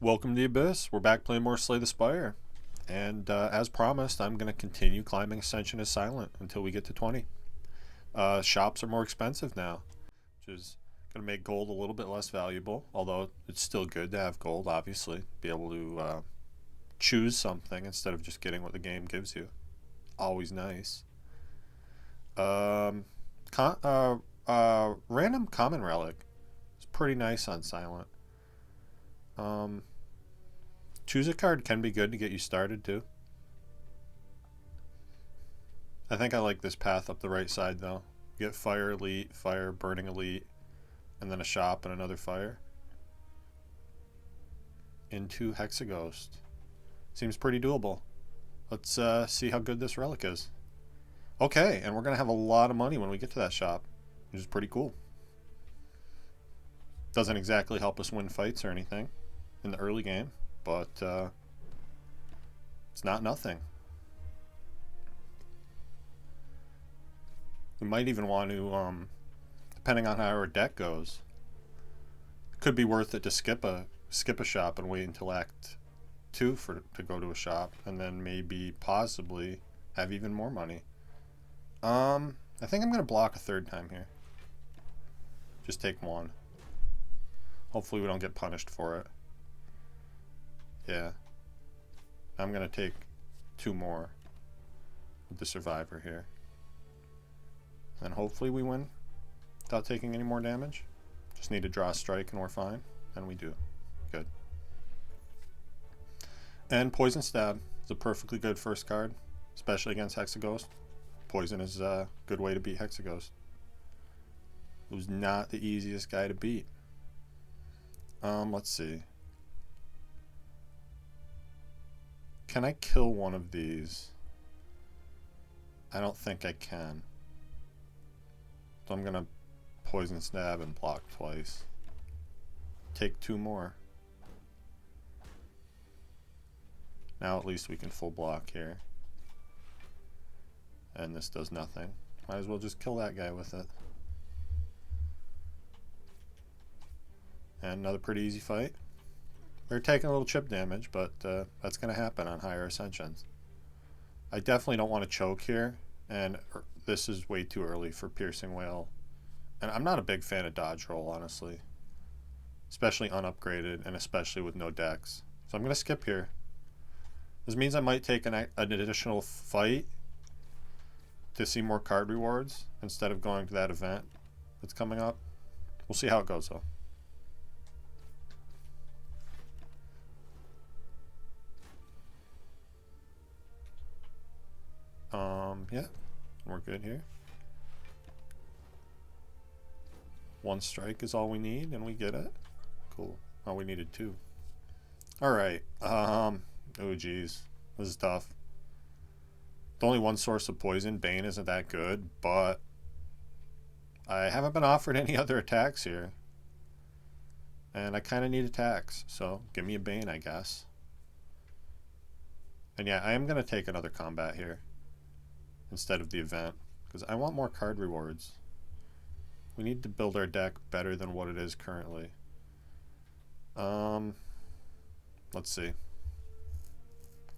Welcome to the Abyss. We're back playing more Slay the Spire. And as promised, I'm going to continue climbing Ascension as Silent until we get to 20. Shops are more expensive now, which is going to make gold a little bit less valuable, although it's still good to have gold, obviously. Be able to choose something instead of just getting what the game gives you. Always nice. Random common relic. It's pretty nice on Silent. Choose a card can be good to get you started too. I think I like this path up the right side though. Get Fire Elite, Fire, Burning Elite, and then a shop and another Fire. Into Hexaghost. Seems pretty doable. Let's see how good this relic is. Okay, and we're going to have a lot of money when we get to that shop, which is pretty cool. Doesn't exactly help us win fights or anything in the early game, but it's not nothing. We might even want to, depending on how our deck goes, it could be worth it to skip a shop and wait until Act 2 to go to a shop, and then maybe possibly have even more money. I think I'm going to block a third time here. Just take one. Hopefully we don't get punished for it. Yeah. I'm going to take two more with the survivor here. And hopefully we win without taking any more damage. Just need to draw a strike and we're fine. And we do. Good. And Poison Stab is a perfectly good first card, especially against Hexaghost. Poison is a good way to beat Hexaghost. Who's not the easiest guy to beat. Let's see. Can I kill one of these? I don't think I can. So I'm going to Poison Stab and block twice. Take two more. Now at least we can full block here. And this does nothing. Might as well just kill that guy with it. And another pretty easy fight. They're taking a little chip damage, but that's going to happen on higher ascensions. I definitely don't want to choke here, and this is way too early for Piercing Wail. And I'm not a big fan of dodge roll, honestly. Especially unupgraded, and especially with no decks. So I'm going to skip here. This means I might take an additional fight to see more card rewards instead of going to that event that's coming up. We'll see how it goes, though. Yeah, we're good here. One strike is all we need, and we get it. Cool. Oh, we needed two. Alright. Oh, geez. This is tough. The only one source of poison, Bane, isn't that good, but I haven't been offered any other attacks here. And I kind of need attacks, so give me a Bane, I guess. And yeah, I am going to take another combat here instead of the event, because I want more card rewards. We need to build our deck better than what it is currently. Let's see.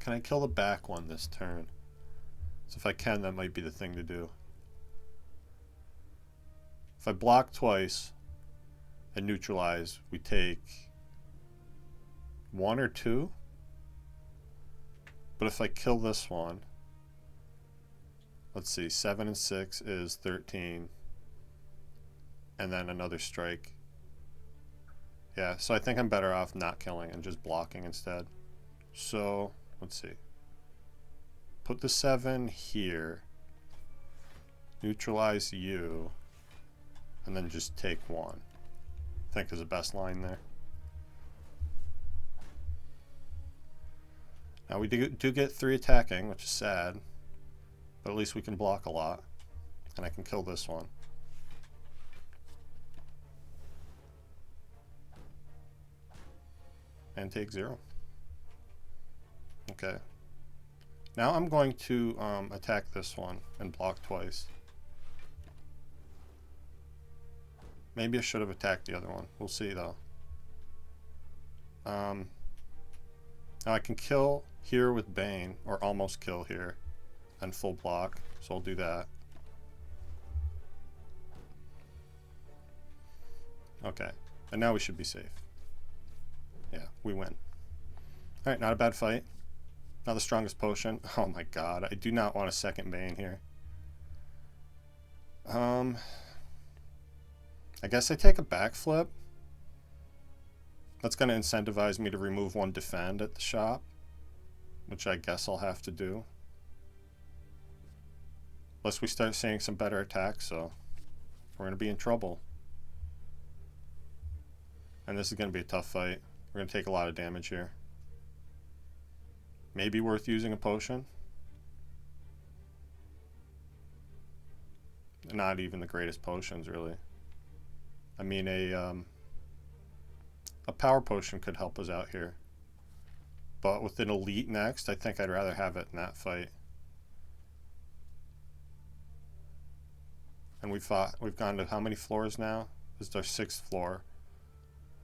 Can I kill the back one this turn? So if I can, that might be the thing to do. If I block twice and neutralize, we take one or two. But if I kill this one, let's see, 7 and 6 is 13. And then another strike. Yeah, so I think I'm better off not killing and just blocking instead. So, let's see. Put the 7 here. Neutralize you. And then just take one. I think is the best line there. Now we do get 3 attacking, which is sad. But at least we can block a lot. And I can kill this one. And take 0. Okay. Now I'm going to attack this one and block twice. Maybe I should have attacked the other one. We'll see though. Now I can kill here with Bane, or almost kill here, and full block, so I'll do that. Okay, and now we should be safe. Yeah, we win. Alright, not a bad fight. Not the strongest potion. Oh my god, I do not want a second Bane here. I guess I take a backflip. That's going to incentivize me to remove one defend at the shop, which I guess I'll have to do. Unless we start seeing some better attacks, so we're going to be in trouble. And this is going to be a tough fight. We're going to take a lot of damage here. Maybe worth using a potion. Not even the greatest potions, really. I mean, a power potion could help us out here. But with an elite next, I think I'd rather have it in that fight. And we've gone to how many floors now? This is our 6th floor.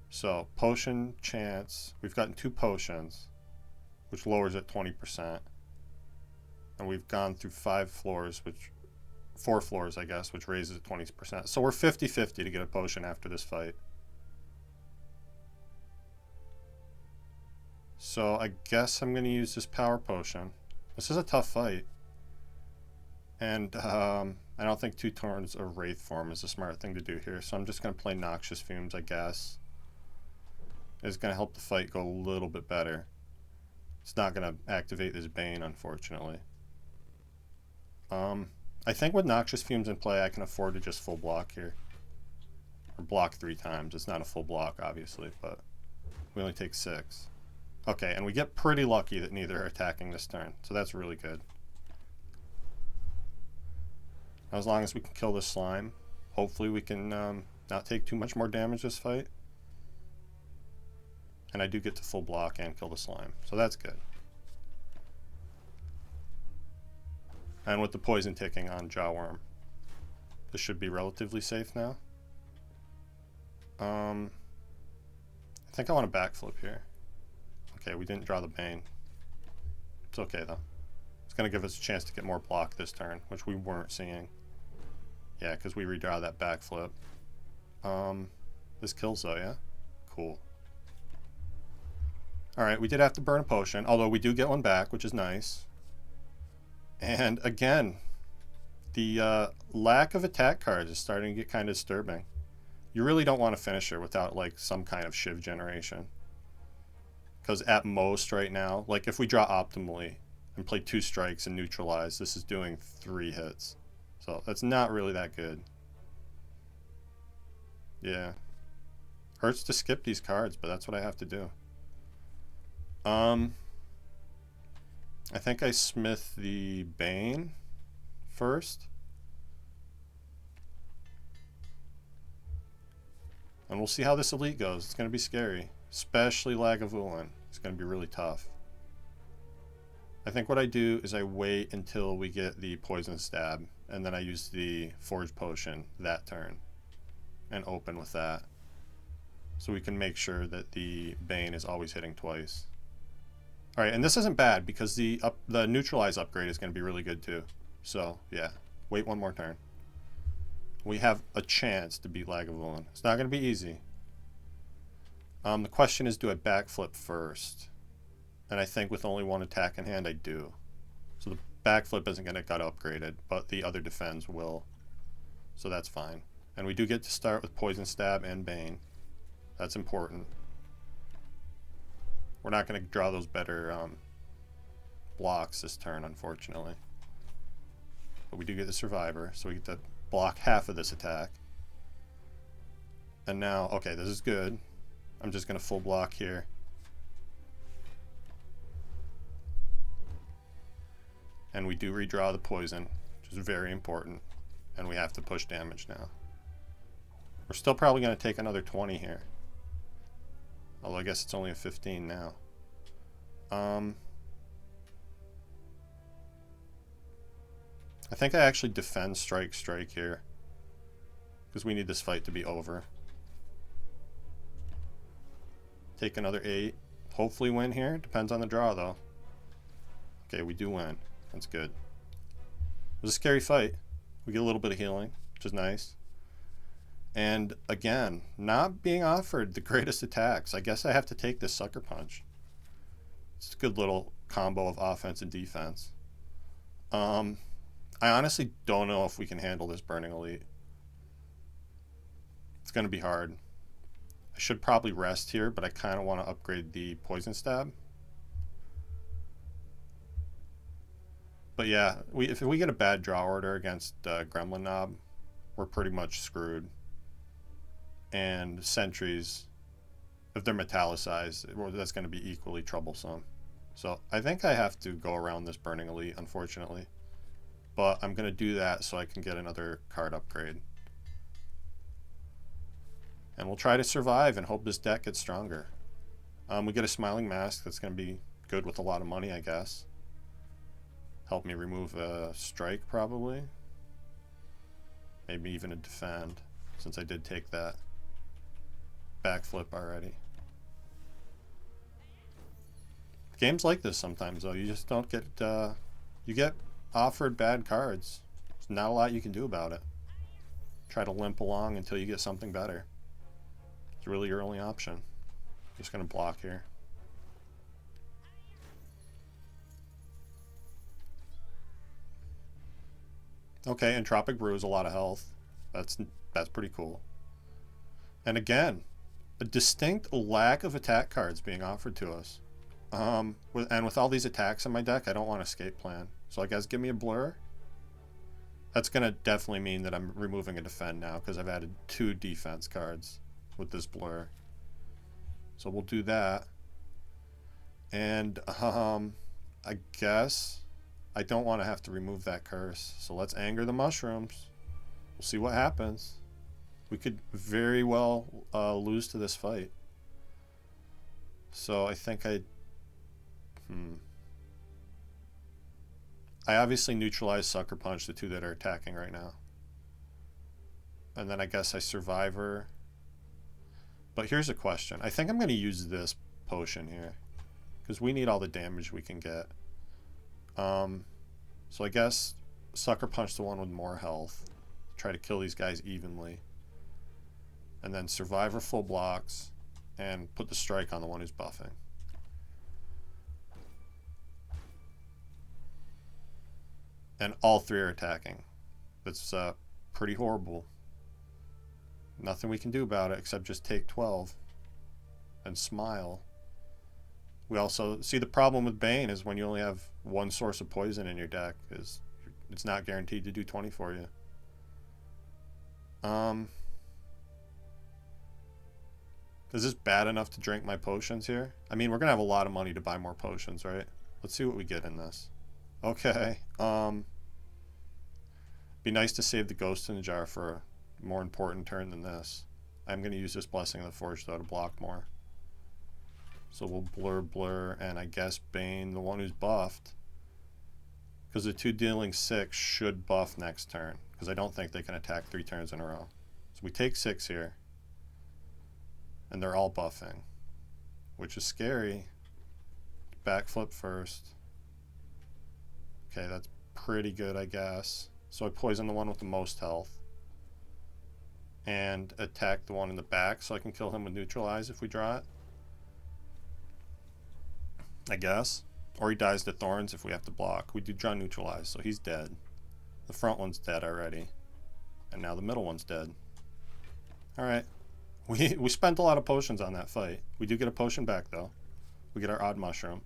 So, potion chance. We've gotten 2 potions, which lowers it 20%. And we've gone through 4 floors, I guess, which raises it 20%. So we're 50-50 to get a potion after this fight. So I guess I'm going to use this power potion. This is a tough fight. And I don't think 2 turns of Wraith form is a smart thing to do here. So I'm just going to play Noxious Fumes, I guess. It's going to help the fight go a little bit better. It's not going to activate this Bane, unfortunately. I think with Noxious Fumes in play, I can afford to just full block here. Or block 3 times. It's not a full block, obviously, but we only take 6. Okay, and we get pretty lucky that neither are attacking this turn, so that's really good. As long as we can kill this slime, hopefully we can not take too much more damage this fight. And I do get to full block and kill the slime, so that's good. And with the poison ticking on Jawworm, this should be relatively safe now. I think I want a backflip here. Okay, we didn't draw the Bane. It's okay though. It's going to give us a chance to get more block this turn, which we weren't seeing. Yeah, because we redraw that backflip. This kills though, yeah? Cool. Alright, we did have to burn a potion, although we do get one back, which is nice. And again, the lack of attack cards is starting to get kind of disturbing. You really don't want to finish her without like some kind of Shiv generation. Because at most right now, like if we draw optimally and play 2 strikes and neutralize, this is doing 3 hits. So that's not really that good. Yeah. Hurts to skip these cards, but that's what I have to do. I think I smith the Bane first. And we'll see how this elite goes. It's going to be scary. Especially Lagavulin. It's going to be really tough. I think what I do is I wait until we get the Poison Stab. And then I use the Forge Potion that turn. And open with that. So we can make sure that the Bane is always hitting twice. Alright, and this isn't bad because the Neutralize upgrade is going to be really good too. So, yeah. Wait one more turn. We have a chance to beat Lagavulin. It's not going to be easy. The question is, do I backflip first? And I think with only 1 attack in hand, I do. So the backflip isn't going to get upgraded, but the other defends will. So that's fine. And we do get to start with Poison Stab and Bane. That's important. We're not going to draw those better blocks this turn, unfortunately. But we do get the Survivor, so we get to block half of this attack. And now, okay, this is good. I'm just going to full block here. And we do redraw the poison, which is very important. And we have to push damage now. We're still probably going to take another 20 here. Although I guess it's only a 15 now. I think I actually defend strike here. Because we need this fight to be over. Take another 8. Hopefully win here. Depends on the draw, though. Okay, we do win. That's good. It was a scary fight. We get a little bit of healing, which is nice. And again, not being offered the greatest attacks. I guess I have to take this Sucker Punch. It's a good little combo of offense and defense. I honestly don't know if we can handle this Burning Elite. It's going to be hard. I should probably rest here, but I kind of want to upgrade the Poison Stab. But yeah, if we get a bad draw order against Gremlin Knob, we're pretty much screwed. And Sentries, if they're metallicized, that's going to be equally troublesome. So I think I have to go around this Burning Elite, unfortunately. But I'm going to do that so I can get another card upgrade. And we'll try to survive and hope this deck gets stronger. We get a Smiling Mask. That's going to be good with a lot of money, I guess. Help me remove a strike, probably. Maybe even a defend, since I did take that backflip already. Games like this sometimes, though, you just don't get... you get offered bad cards. There's not a lot you can do about it. Try to limp along until you get something better. It's really your only option. Just going to block here. Okay, Entropic Brew is a lot of health. That's pretty cool. And again, a distinct lack of attack cards being offered to us. And with all these attacks in my deck, I don't want Escape Plan. So I guess give me a Blur. That's going to definitely mean that I'm removing a Defend now, because I've added 2 defense cards with this Blur. So we'll do that. And I guess I don't want to have to remove that curse. So let's Anger the Mushrooms. We'll see what happens. We could very well lose to this fight. So I think I obviously neutralize Sucker Punch, the 2 that are attacking right now. And then I guess I Survivor. But here's a question. I think I'm going to use this potion here, because we need all the damage we can get. So I guess Sucker Punch the one with more health. Try to kill these guys evenly. And then Survivor full blocks. And put the strike on the one who's buffing. And all 3 are attacking. That's pretty horrible. Nothing we can do about it except just take 12 and smile. We also see the problem with Bane is when you only have one source of poison in your deck, is it's not guaranteed to do 20 for you. Is this bad enough to drink my potions here? I mean, we're gonna have a lot of money to buy more potions, right? Let's see what we get in this. Okay. Be nice to save the Ghost in the Jar for a more important turn than this. I'm going to use this Blessing of the Forge, though, to block more. So we'll Blur, and I guess Bane, the one who's buffed. Because the 2 dealing 6 should buff next turn. Because I don't think they can attack 3 turns in a row. So we take 6 here. And they're all buffing. Which is scary. Backflip first. Okay, that's pretty good, I guess. So I poison the one with the most health. And attack the one in the back so I can kill him with Neutralize if we draw it. I guess. Or he dies to Thorns if we have to block. We do draw Neutralize, so he's dead. The front one's dead already. And now the middle one's dead. Alright. We spent a lot of potions on that fight. We do get a potion back, though. We get our Odd Mushroom.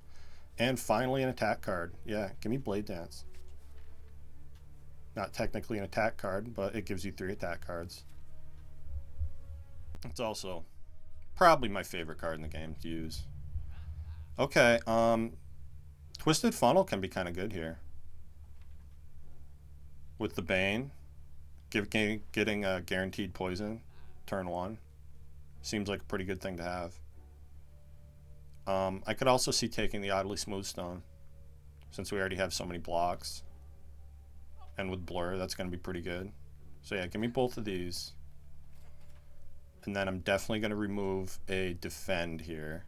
And finally an attack card. Yeah, give me Blade Dance. Not technically an attack card, but it gives you 3 attack cards. It's also probably my favorite card in the game to use. Okay, Twisted Funnel can be kind of good here. With the Bane, getting a guaranteed poison, turn 1. Seems like a pretty good thing to have. I could also see taking the Oddly Smooth Stone, since we already have so many blocks. And with Blur, that's going to be pretty good. So yeah, give me both of these. And then I'm definitely going to remove a Defend here.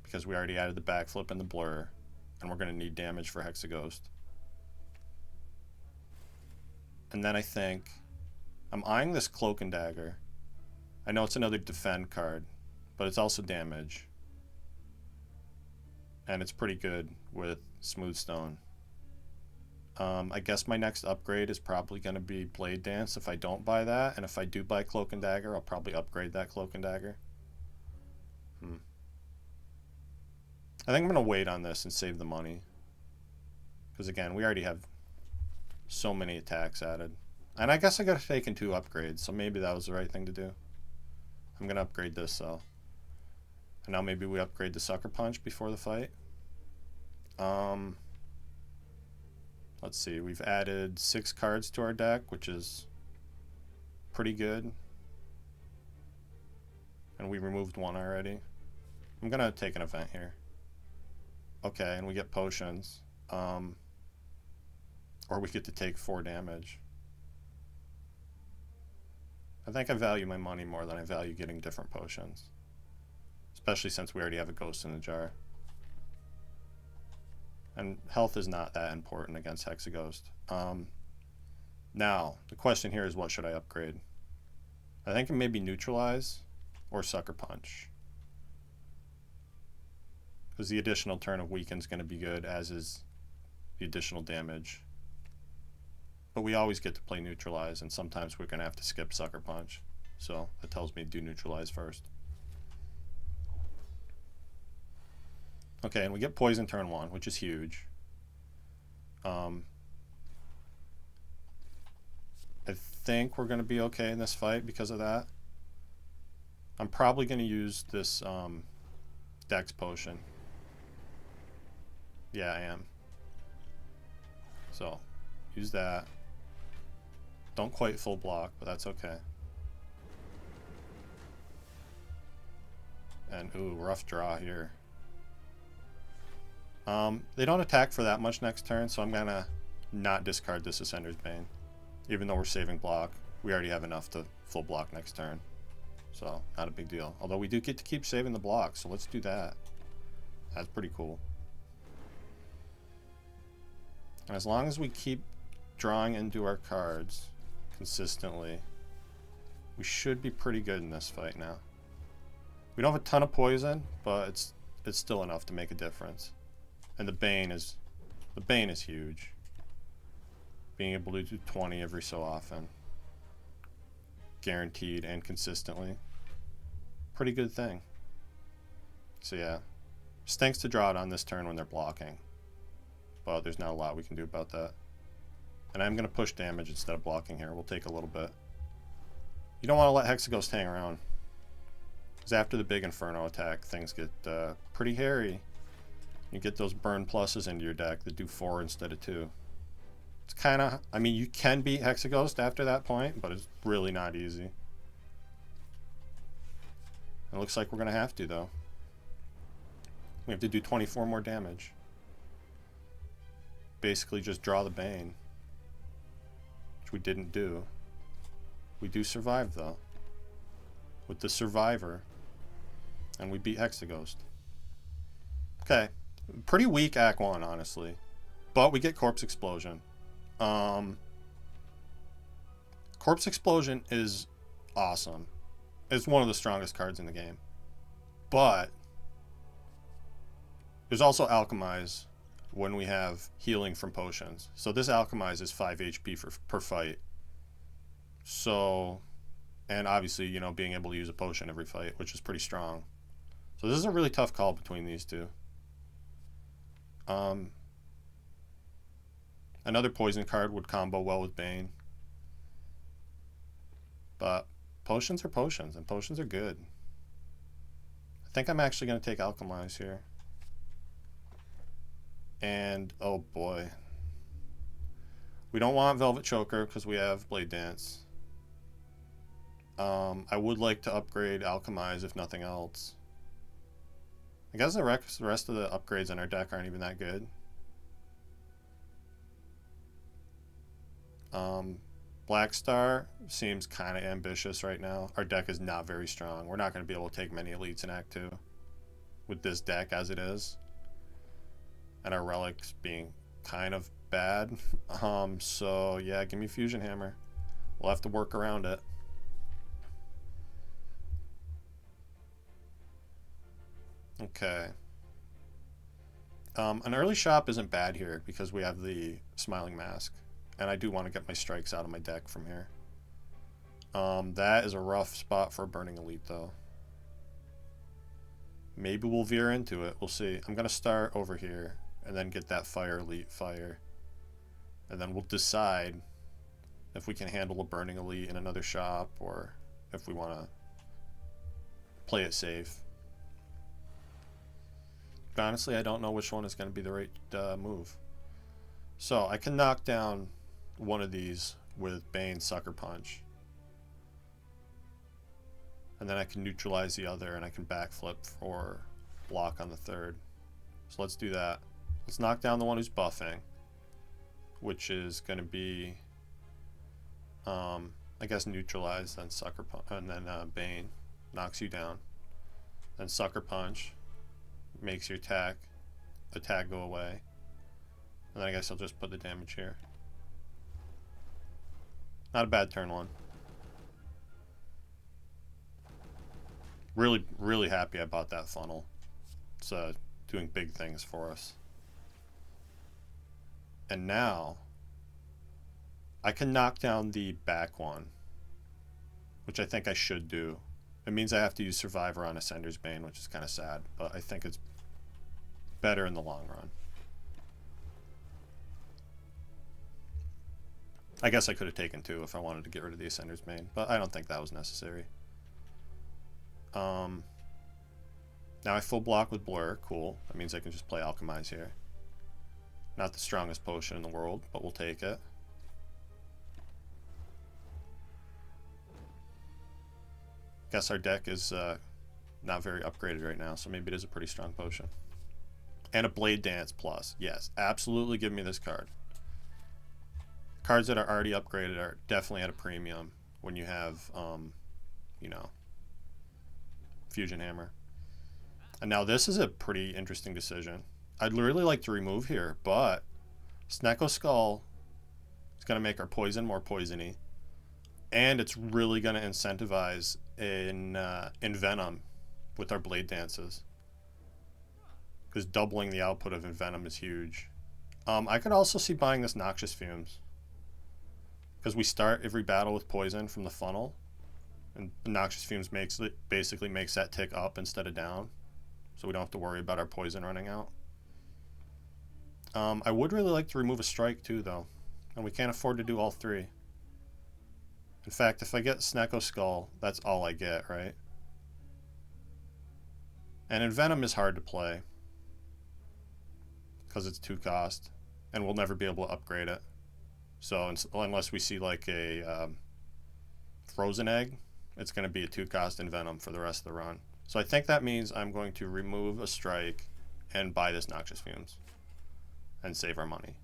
because we already added the backflip and the blur, and we're going to need damage for Hexaghost. And then I think I'm eyeing this Cloak and Dagger. I know it's another defend card, but it's also damage. And it's pretty good with Smooth Stone. I guess my next upgrade is probably going to be Blade Dance if I don't buy that. And if I do buy Cloak and Dagger, I'll probably upgrade that Cloak and Dagger. I think I'm going to wait on this and save the money. Because again, we already have so many attacks added. And I guess I got to take in 2 upgrades, so maybe that was the right thing to do. I'm going to upgrade this, though. And now maybe we upgrade the Sucker Punch before the fight. Let's see, we've added 6 cards to our deck, which is pretty good. And we removed 1 already. I'm going to take an event here. Okay, and we get potions. Or we get to take 4 damage. I think I value my money more than I value getting different potions. Especially since we already have a Ghost in the Jar. And health is not that important against Hexaghost. Now, the question here is, what should I upgrade? I think maybe Neutralize or Sucker Punch. Because the additional turn of Weaken is going to be good, as is the additional damage. But we always get to play Neutralize, and sometimes we're going to have to skip Sucker Punch. So that tells me to do Neutralize first. Okay, and we get Poison turn 1, which is huge. I think we're going to be okay in this fight because of that. I'm probably going to use this Dex Potion. Yeah, I am. So, use that. Don't quite full block, but that's okay. And, ooh, rough draw here. They don't attack for that much next turn, so I'm going to not discard this Ascender's Bane. Even though we're saving block, we already have enough to full block next turn. So, not a big deal. Although we do get to keep saving the block, so let's do that. That's pretty cool. And as long as we keep drawing into our cards consistently, we should be pretty good in this fight now. We don't have a ton of poison, but it's still enough to make a difference. And the Bane is huge. Being able to do 20 every so often, guaranteed and consistently, pretty good thing. So yeah, stinks to draw it on this turn when they're blocking, but there's not a lot we can do about that. And I'm going to push damage instead of blocking here. We'll take a little bit. You don't want to let Hexaghost hang around, because after the big Inferno attack, things get pretty hairy. You get those burn pluses into your deck that do 4 instead of 2. It's kind of, I mean, you can beat Hexaghost after that point, but it's really not easy. It looks like we're going to have to, though. We have to do 24 more damage. Basically just draw the Bane, which we didn't do. We do survive, though, with the Survivor, and we beat Hexaghost. Okay, pretty weak Act 1, honestly, but we get Corpse Explosion. Corpse Explosion is awesome. It's one of the strongest cards in the game. But there's also Alchemize when we have healing from potions. So this Alchemize is 5 HP per fight. So, and obviously, you know, being able to use a potion every fight, which is pretty strong. So this is a really tough call between these two. Another poison card would combo well with Bane. But potions are potions, and potions are good. I think I'm actually going to take Alchemize here. And, oh boy. We don't want Velvet Choker because we have Blade Dance. I would like to upgrade Alchemize if nothing else. I guess the rest of the upgrades in our deck aren't even that good. Black Star seems kind of ambitious right now. Our deck is not very strong. We're not going to be able to take many elites in Act 2. with this deck as it is, and our relics being kind of bad. So yeah, give me Fusion Hammer. We'll have to work around it. Okay. An early shop isn't bad here because we have the Smiling Mask, and I do want to get my strikes out of my deck from here. That is a rough spot for a Burning Elite, though. Maybe we'll veer into it. We'll see. I'm going to start over here and then get that Fire Elite fire. And then we'll decide if we can handle a Burning Elite in another shop or if we want to play it safe. But honestly, I don't know which one is going to be the right move. So I can knock down one of these with Bane Sucker Punch. And then I can neutralize the other and I can backflip for block on the third. So let's do that. Let's knock down the one who's buffing, which is going to be, I guess, neutralize, then Sucker Punch, and then Bane knocks you down. Then Sucker Punch makes your attack go away. And then I guess I'll just put the damage here. Not a bad turn one. Really, really happy I bought that funnel. It's doing big things for us. And now I can knock down the back one, which I think I should do. It means I have to use Survivor on Ascender's Bane, which is kind of sad, but I think it's better in the long run. I guess I could have taken two if I wanted to get rid of the Ascender's Bane, but I don't think that was necessary. Now I full block with Blur. Cool. That means I can just play Alchemize here. Not the strongest potion in the world, but we'll take it. Guess our deck is not very upgraded right now, so maybe it is a pretty strong potion. And a Blade Dance plus. Yes, absolutely give me this card. Cards that are already upgraded are definitely at a premium when you have, you know, Fusion Hammer. And now this is a pretty interesting decision. I'd really like to remove here, but Snecko Skull is going to make our poison more poisony. And it's really going to incentivize in Envenom with our Blade Dances. Because doubling the output of Envenom is huge. I could also see buying this Noxious Fumes. Because we start every battle with poison from the funnel. And Noxious Fumes basically makes that tick up instead of down. So we don't have to worry about our poison running out. I would really like to remove a strike too, though. And we can't afford to do all three. In fact, if I get Snecko Skull, that's all I get, right? And Envenom is hard to play. Because it's 2 cost. And we'll never be able to upgrade it. So unless we see like a Frozen Egg, it's going to be a 2 cost Envenom for the rest of the run. So I think that means I'm going to remove a strike and buy this Noxious Fumes. And save our money.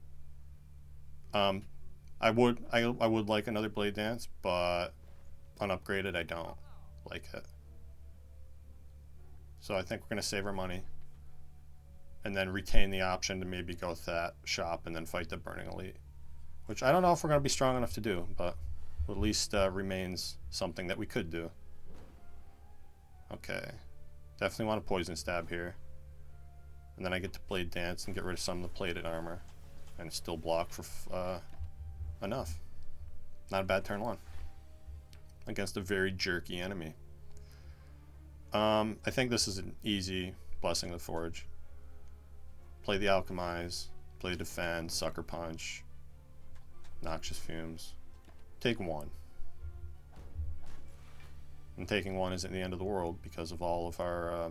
I would like another Blade Dance, but unupgraded I don't like it. So I think we're going to save our money. And then retain the option to maybe go with that shop and then fight the Burning Elite. Which I don't know if we're going to be strong enough to do, but at least remains something that we could do. Okay. Definitely want a Poison Stab here. And then I get to Blade Dance and get rid of some of the plated armor. And still block for enough. Not a bad turn one. Against a very jerky enemy. I think this is an easy Blessing of the Forge. Play the Alchemize. Play Defend. Sucker Punch. Noxious Fumes. Take 1. And taking 1 isn't the end of the world because of all of our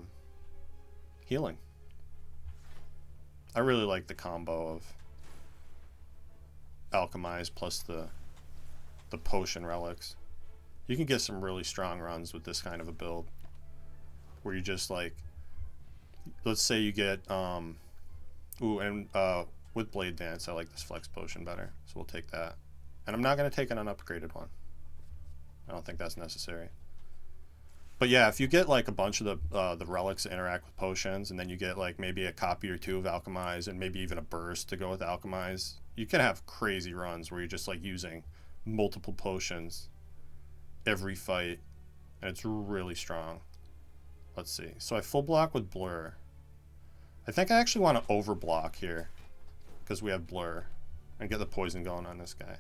healing. I really like the combo of Alchemize plus the potion relics. You can get some really strong runs with this kind of a build. Where you just like, let's say you get, with Blade Dance, I like this Flex Potion better. So we'll take that. And I'm not going to take an unupgraded one. I don't think that's necessary. But yeah, if you get like a bunch of the relics that interact with potions, and then you get like maybe a copy or two of Alchemize, and maybe even a burst to go with Alchemize, you can have crazy runs where you're just like using multiple potions every fight, and it's really strong. Let's see. So I full block with Blur. I think I actually want to overblock here because we have Blur and get the poison going on this guy.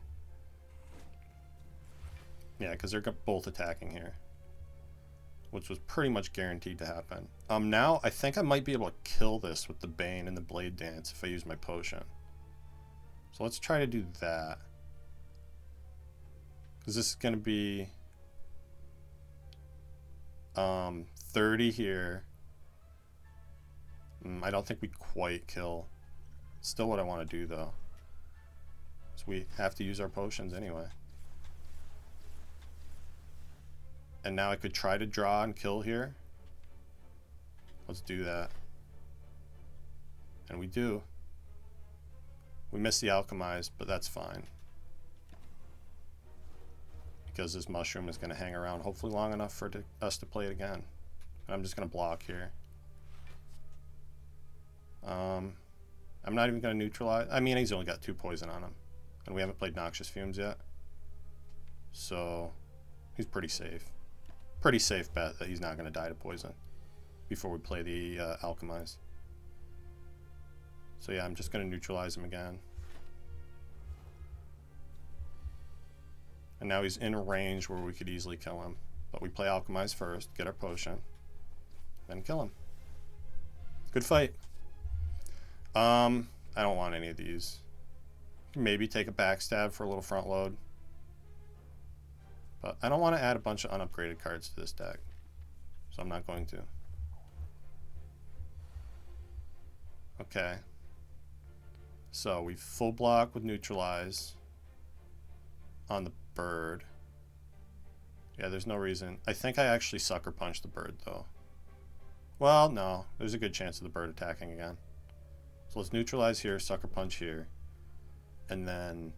Yeah, because they're both attacking here, which was pretty much guaranteed to happen. Now I think I might be able to kill this with the Bane and the Blade Dance if I use my potion. So let's try to do that. Because this is going to be 30 here. I don't think we quite kill. Still what I want to do though. So we have to use our potions anyway. And now I could try to draw and kill here. Let's do that. And we do. We miss the Alchemize, but that's fine. Because this mushroom is going to hang around hopefully long enough for us to play it again. And I'm just going to block here. I'm not even going to neutralize. I mean, he's only got 2 poison on him. And we haven't played Noxious Fumes yet. So he's pretty safe. Pretty safe bet that he's not going to die to poison before we play the Alchemize. So yeah, I'm just going to neutralize him again. And now he's in a range where we could easily kill him. But we play Alchemize first, get our potion, then kill him. Good fight. I don't want any of these. Maybe take a backstab for a little front load. But I don't want to add a bunch of unupgraded cards to this deck. So I'm not going to. Okay. So we full block with neutralize on the bird. Yeah, there's no reason. I think I actually sucker punch the bird though. Well, no. There's a good chance of the bird attacking again. So let's neutralize here, sucker punch here. And then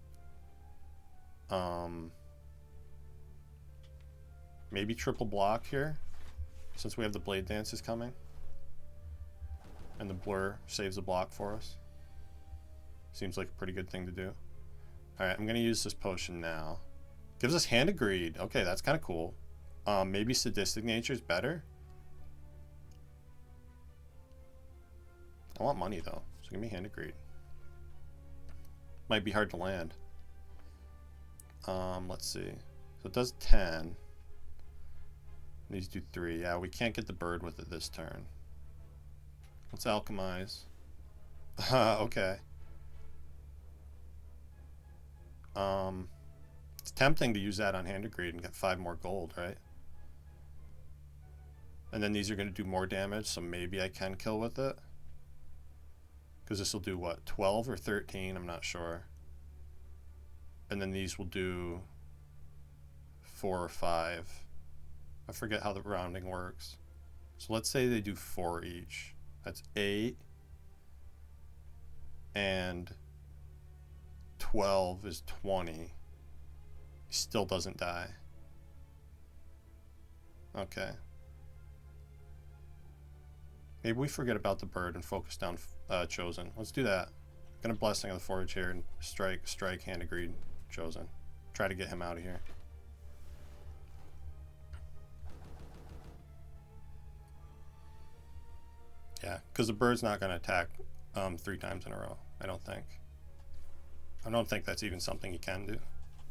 maybe triple block here, since we have the Blade Dances coming. And the Blur saves the block for us. Seems like a pretty good thing to do. Alright, I'm going to use this potion now. Gives us Hand of Greed. Okay, that's kind of cool. Maybe Sadistic Nature is better. I want money though, so give me Hand of Greed. Might be hard to land. Let's see. So it does 10. These do 3. Yeah, we can't get the bird with it this turn. Let's Alchemize. Okay. It's tempting to use that on Hand of Greed and get 5 more gold, right? And then these are going to do more damage, so maybe I can kill with it. Because this will do what, 12 or 13? I'm not sure. And then these will do 4 or 5. I forget how the rounding works. So let's say they do 4 each. That's 8. And 12 is 20. He still doesn't die. Okay. Maybe we forget about the bird and focus down Chosen. Let's do that. Gonna Blessing of the Forge here and strike Hand of Greed Chosen. Try to get him out of here. Yeah, because the bird's not gonna attack 3 times in a row, I don't think. I don't think that's even something he can do.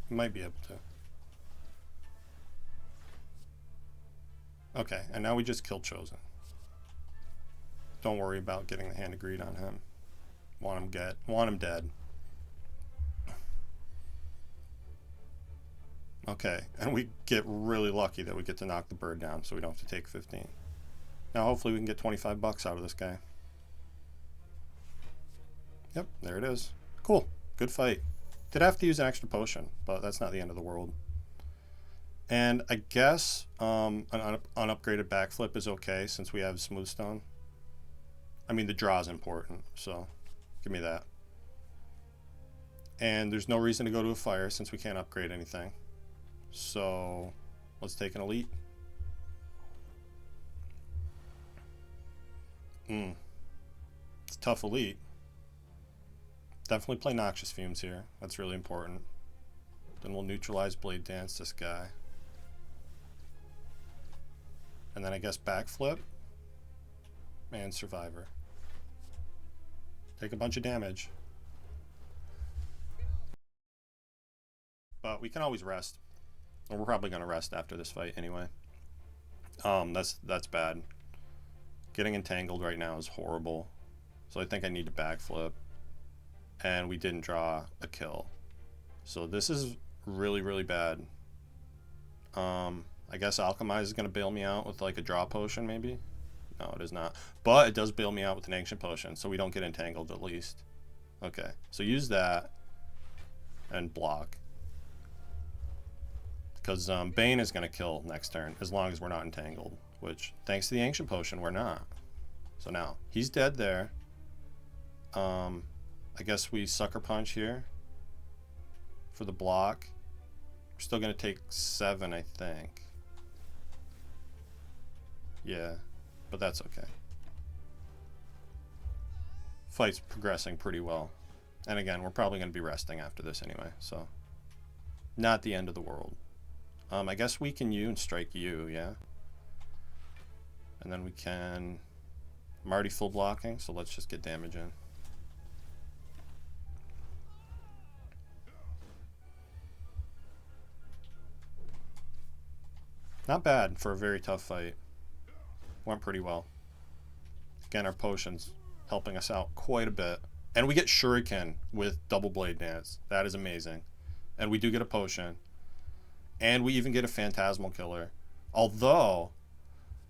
He might be able to. Okay, and now we just kill Chosen. Don't worry about getting the Hand of Greed on him. Want him dead. Okay, and we get really lucky that we get to knock the bird down so we don't have to take 15. Now hopefully we can get 25 bucks out of this guy. Yep, there it is. Cool. Good fight. Did have to use an extra potion, but that's not the end of the world. And I guess an unupgraded backflip is okay since we have Smoothstone. I mean, the draw is important, so give me that. And there's no reason to go to a fire since we can't upgrade anything. So let's take an elite. It's a tough elite. Definitely play Noxious Fumes here. That's really important. Then we'll neutralize Blade Dance this guy. And then I guess backflip and Survivor. Take a bunch of damage. But we can always rest. And we're probably going to rest after this fight anyway. That's bad. Getting entangled right now is horrible. So I think I need to backflip. And we didn't draw a kill. So this is really, really bad. I guess Alchemize is going to bail me out with like a draw potion maybe. No, it is not. But it does bail me out with an Ancient Potion, so we don't get entangled at least. Okay, so use that and block. Because Bane is going to kill next turn as long as we're not entangled. Which, thanks to the Ancient Potion, we're not. So now, he's dead there. I guess we Sucker Punch here for the block. We're still going to take 7, I think. Yeah, but that's okay. Fight's progressing pretty well. And again, we're probably going to be resting after this anyway, so not the end of the world. I guess weaken you and strike you, yeah. And then we can... I'm already full blocking, so let's just get damage in. Not bad for a very tough fight. Went pretty well. Again, our potions helping us out quite a bit. And we get Shuriken with double Blade Dance. That is amazing. And we do get a potion. And we even get a Phantasmal Killer. Although,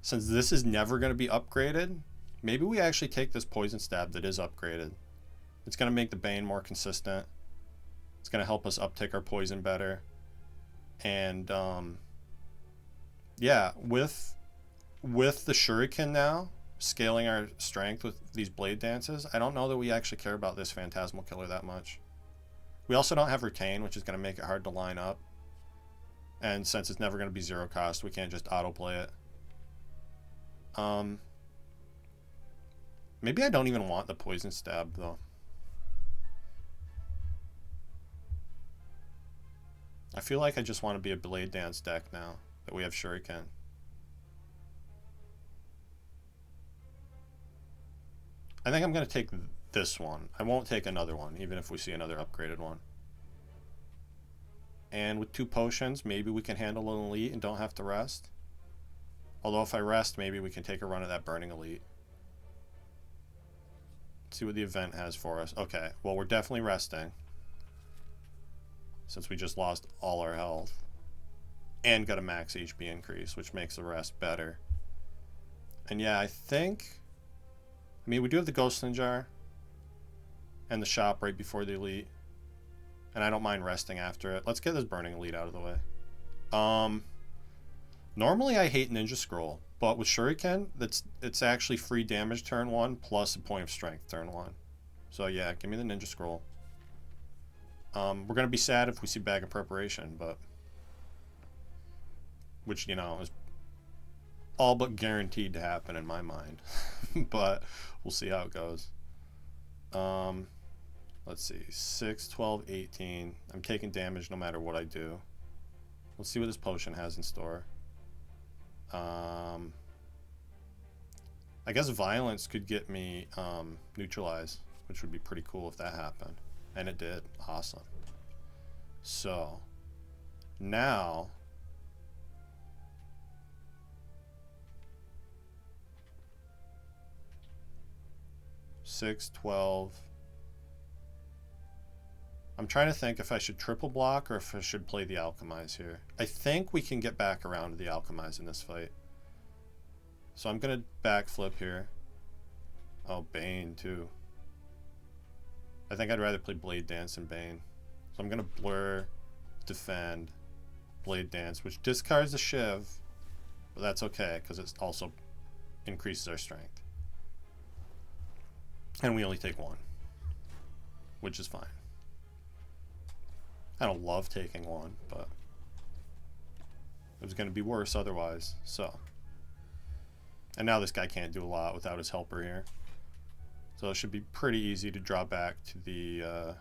since this is never going to be upgraded, maybe we actually take this Poison Stab that is upgraded. It's going to make the Bane more consistent. It's going to help us uptick our poison better. And, yeah, with the Shuriken now, scaling our strength with these Blade Dances, I don't know that we actually care about this Phantasmal Killer that much. We also don't have Retain, which is going to make it hard to line up. And since it's never going to be 0 cost, we can't just autoplay it. Maybe I don't even want the Poison Stab, though. I feel like I just want to be a Blade Dance deck now that we have Shuriken. I think I'm going to take this one. I won't take another one, even if we see another upgraded one. And with 2 potions, maybe we can handle an elite and don't have to rest. Although if I rest, maybe we can take a run at that burning elite. Let's see what the event has for us. Okay, well, we're definitely resting, since we just lost all our health. And got a max HP increase, which makes the rest better. And yeah, I think... I mean, we do have the Ghostling Jar and the shop right before the elite. And I don't mind resting after it. Let's get this burning elite out of the way. Normally I hate Ninja Scroll, but with Shuriken, it's actually free damage turn 1 plus a point of strength turn 1. So yeah, give me the Ninja Scroll. We're going to be sad if we see Bag of Preparation, but... which, you know, is all but guaranteed to happen in my mind. But we'll see how it goes. Let's see, 6, 12, 18. I'm taking damage no matter what I do. Let's see what this potion has in store. I guess Violence could get me neutralized, which would be pretty cool if that happened. And it did. Awesome. So, now... 6, 12... I'm trying to think if I should triple block or if I should play the Alchemize here. I think we can get back around to the Alchemize in this fight. So I'm going to backflip here. Oh, Bane too. I think I'd rather play Blade Dance than Bane. So I'm going to blur, defend, Blade Dance, which discards the Shiv. But that's okay, because it also increases our strength. And we only take 1, which is fine. I don't love taking 1, but it was going to be worse otherwise. So And now this guy can't do a lot without his helper here. So it should be pretty easy to draw back to the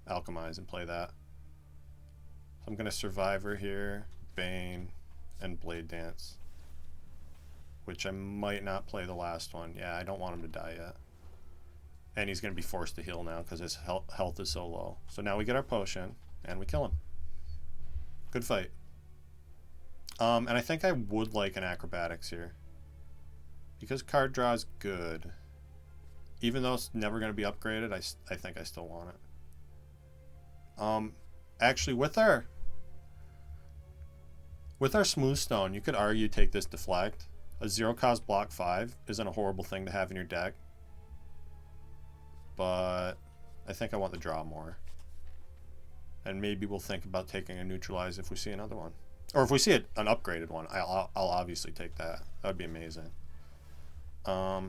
Alchemize and play that. So I'm going to Survivor here, Bane, and Blade Dance. Which I might not play the last one. Yeah, I don't want him to die yet. And he's going to be forced to heal now because his health is so low. So now we get our potion, and we kill him. Good fight. And I think I would like an Acrobatics here. Because card draw is good. Even though it's never going to be upgraded, I think I still want it. Actually, with our Smooth Stone, you could argue take this Deflect. A 0-cost block 5 isn't a horrible thing to have in your deck. But I think I want the draw more. And maybe we'll think about taking a Neutralize if we see another one. Or if we see an upgraded one, I'll obviously take that. That would be amazing. Yeah,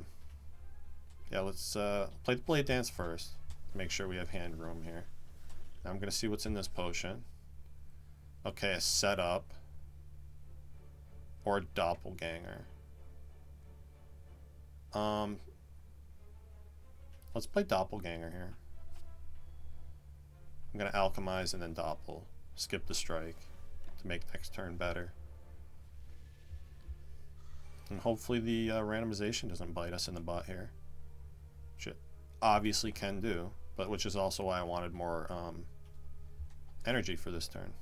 let's play the Blade Dance first. Make sure we have hand room here. Now I'm going to see what's in this potion. Okay, a Setup. Or a Doppelganger. Let's play Doppelganger here. I'm going to Alchemize and then Doppel. Skip the strike to make next turn better. And hopefully the randomization doesn't bite us in the butt here. Which it obviously can do, but which is also why I wanted more energy for this turn.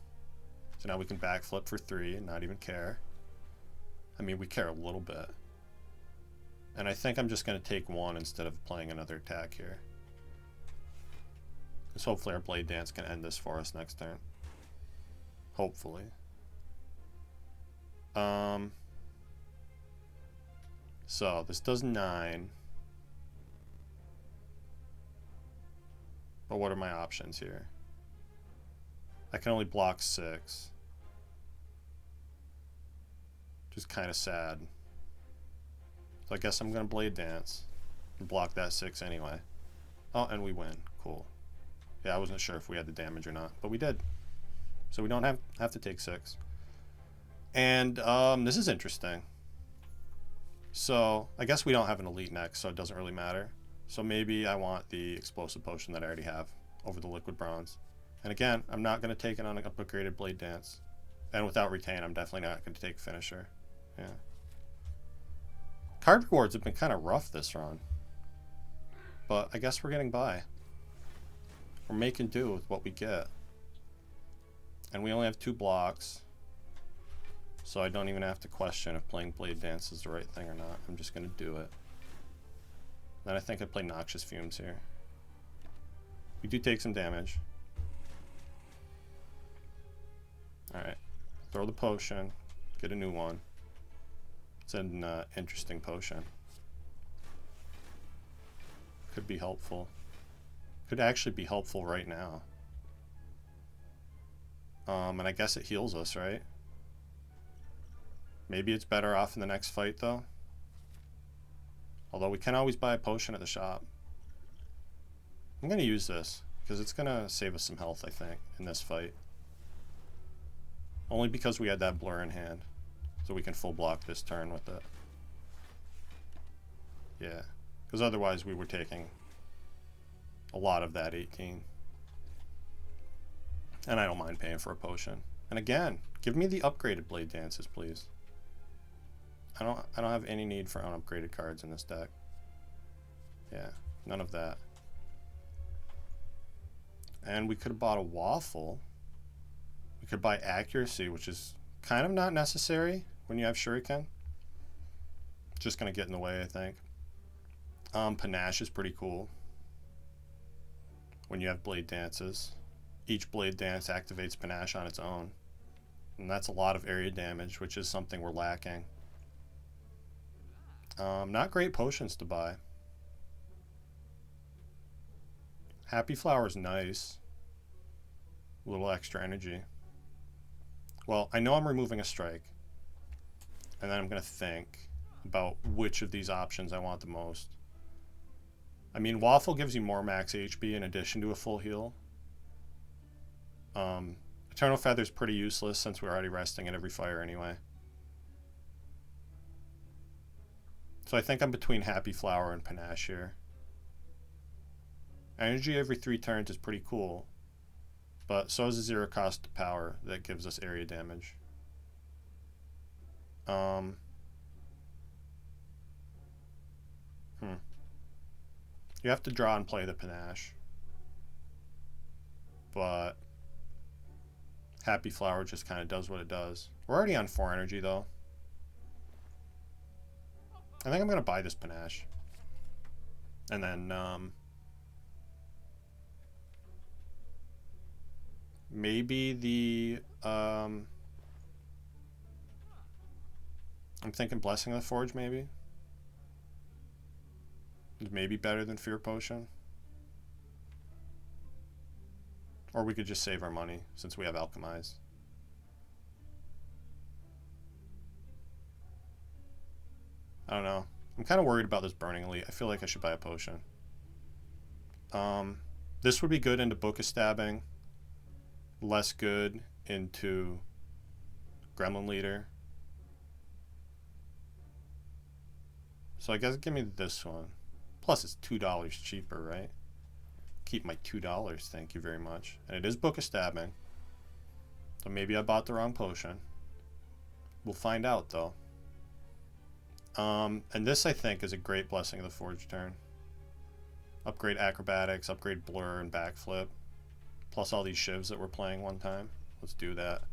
So now we can backflip for 3 and not even care. I mean, we care a little bit. And I think I'm just going to take 1 instead of playing another attack here. Because hopefully our Blade Dance can end this for us next turn. Hopefully. So this does 9. But what are my options here? I can only block 6. Which is kind of sad. So I guess I'm going to Blade Dance and block that 6 anyway. Oh, and we win. Cool. Yeah, I wasn't sure if we had the damage or not, but we did. So we don't have to take 6. And this is interesting. So I guess we don't have an elite next, so it doesn't really matter. So maybe I want the explosive potion that I already have over the liquid bronze. And again, I'm not going to take it on an upgraded Blade Dance. And without retain, I'm definitely not going to take finisher. Yeah. Card rewards have been kind of rough this run. But I guess we're getting by. We're making do with what we get. And we only have 2 blocks. So I don't even have to question if playing Blade Dance is the right thing or not. I'm just going to do it. Then I think I play Noxious Fumes here. We do take some damage. Alright. Throw the potion. Get a new one. It's an interesting potion. Could be helpful. Could actually be helpful right now. And I guess it heals us, right? Maybe it's better off in the next fight, though. Although we can always buy a potion at the shop. I'm going to use this, because it's going to save us some health, I think, in this fight. Only because we had that blur in hand. So we can full block this turn with it. Yeah. Because otherwise we were taking a lot of that 18. And I don't mind paying for a potion. And again, give me the upgraded Blade Dances, please. I don't have any need for unupgraded cards in this deck. Yeah, none of that. And we could have bought a Waffle. We could buy Accuracy, which is kind of not necessary when you have Shuriken. Just going to get in the way, I think. Panache is pretty cool when you have Blade Dances. Each Blade Dance activates Panache on its own. And that's a lot of area damage, which is something we're lacking. Not great potions to buy. Happy Flower's nice. A little extra energy. Well, I know I'm removing a strike. And then I'm going to think about which of these options I want the most. I mean, Waffle gives you more max HP in addition to a full heal. Eternal Feather's pretty useless since we're already resting at every fire anyway. So I think I'm between Happy Flower and Panache here. Energy every 3 turns is pretty cool, but so is a 0 cost to power that gives us area damage. You have to draw and play the Panache, but Happy Flower just kind of does what it does. We're already on 4 energy though. I think I'm going to buy this Panache. And then maybe the I'm thinking Blessing of the Forge maybe. Maybe better than Fear Potion. Or we could just save our money since we have Alchemize. I don't know. I'm kind of worried about this Burning Elite. I feel like I should buy a potion. This would be good into Book of Stabbing. Less good into Gremlin Leader. So I guess give me this one. Plus it's $2 cheaper, right? Keep my $2, thank you very much. And it is Book of Stabbing. So maybe I bought the wrong potion. We'll find out though. And this I think is a great Blessing of the Forge turn. Upgrade Acrobatics, upgrade Blur and Backflip. Plus all these shivs that we're playing one time. Let's do that.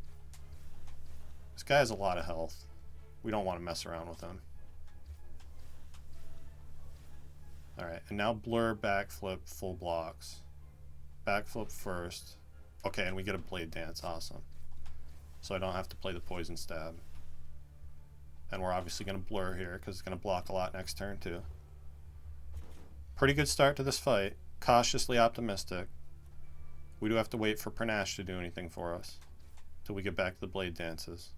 This guy has a lot of health. We don't want to mess around with him. Alright, and now Blur, Backflip, full blocks. Backflip first. Okay, and we get a Blade Dance. Awesome. So I don't have to play the Poison Stab. And we're obviously going to Blur here because it's going to block a lot next turn too. Pretty good start to this fight. Cautiously optimistic. We do have to wait for Panache to do anything for us till we get back to the Blade Dances.